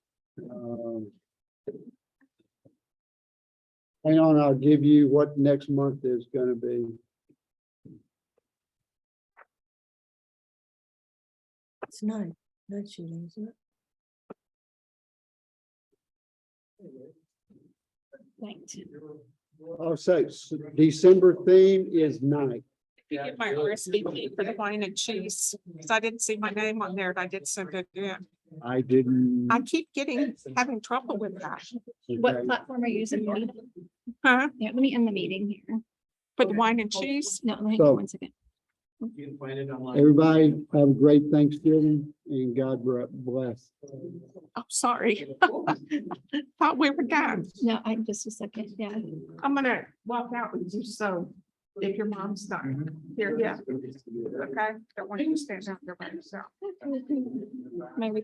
Hang on, I'll give you what next month is gonna be. It's night shooting, isn't it? I'll say December theme is night. If you get my RSVP for the wine and cheese, because I didn't see my name on there, and I did send it in. I didn't. I keep having trouble with that. What platform are you using? Huh? Yeah, let me end the meeting here. For the wine and cheese? No, let me So- 1 second. You can find it online. Everybody have a great Thanksgiving and God bless. I'm sorry. Thought we were done. No, just a second. Yeah. I'm gonna walk out with you, so if your mom's done, here, yeah. Okay, don't want you to stand out there by yourself. Maybe.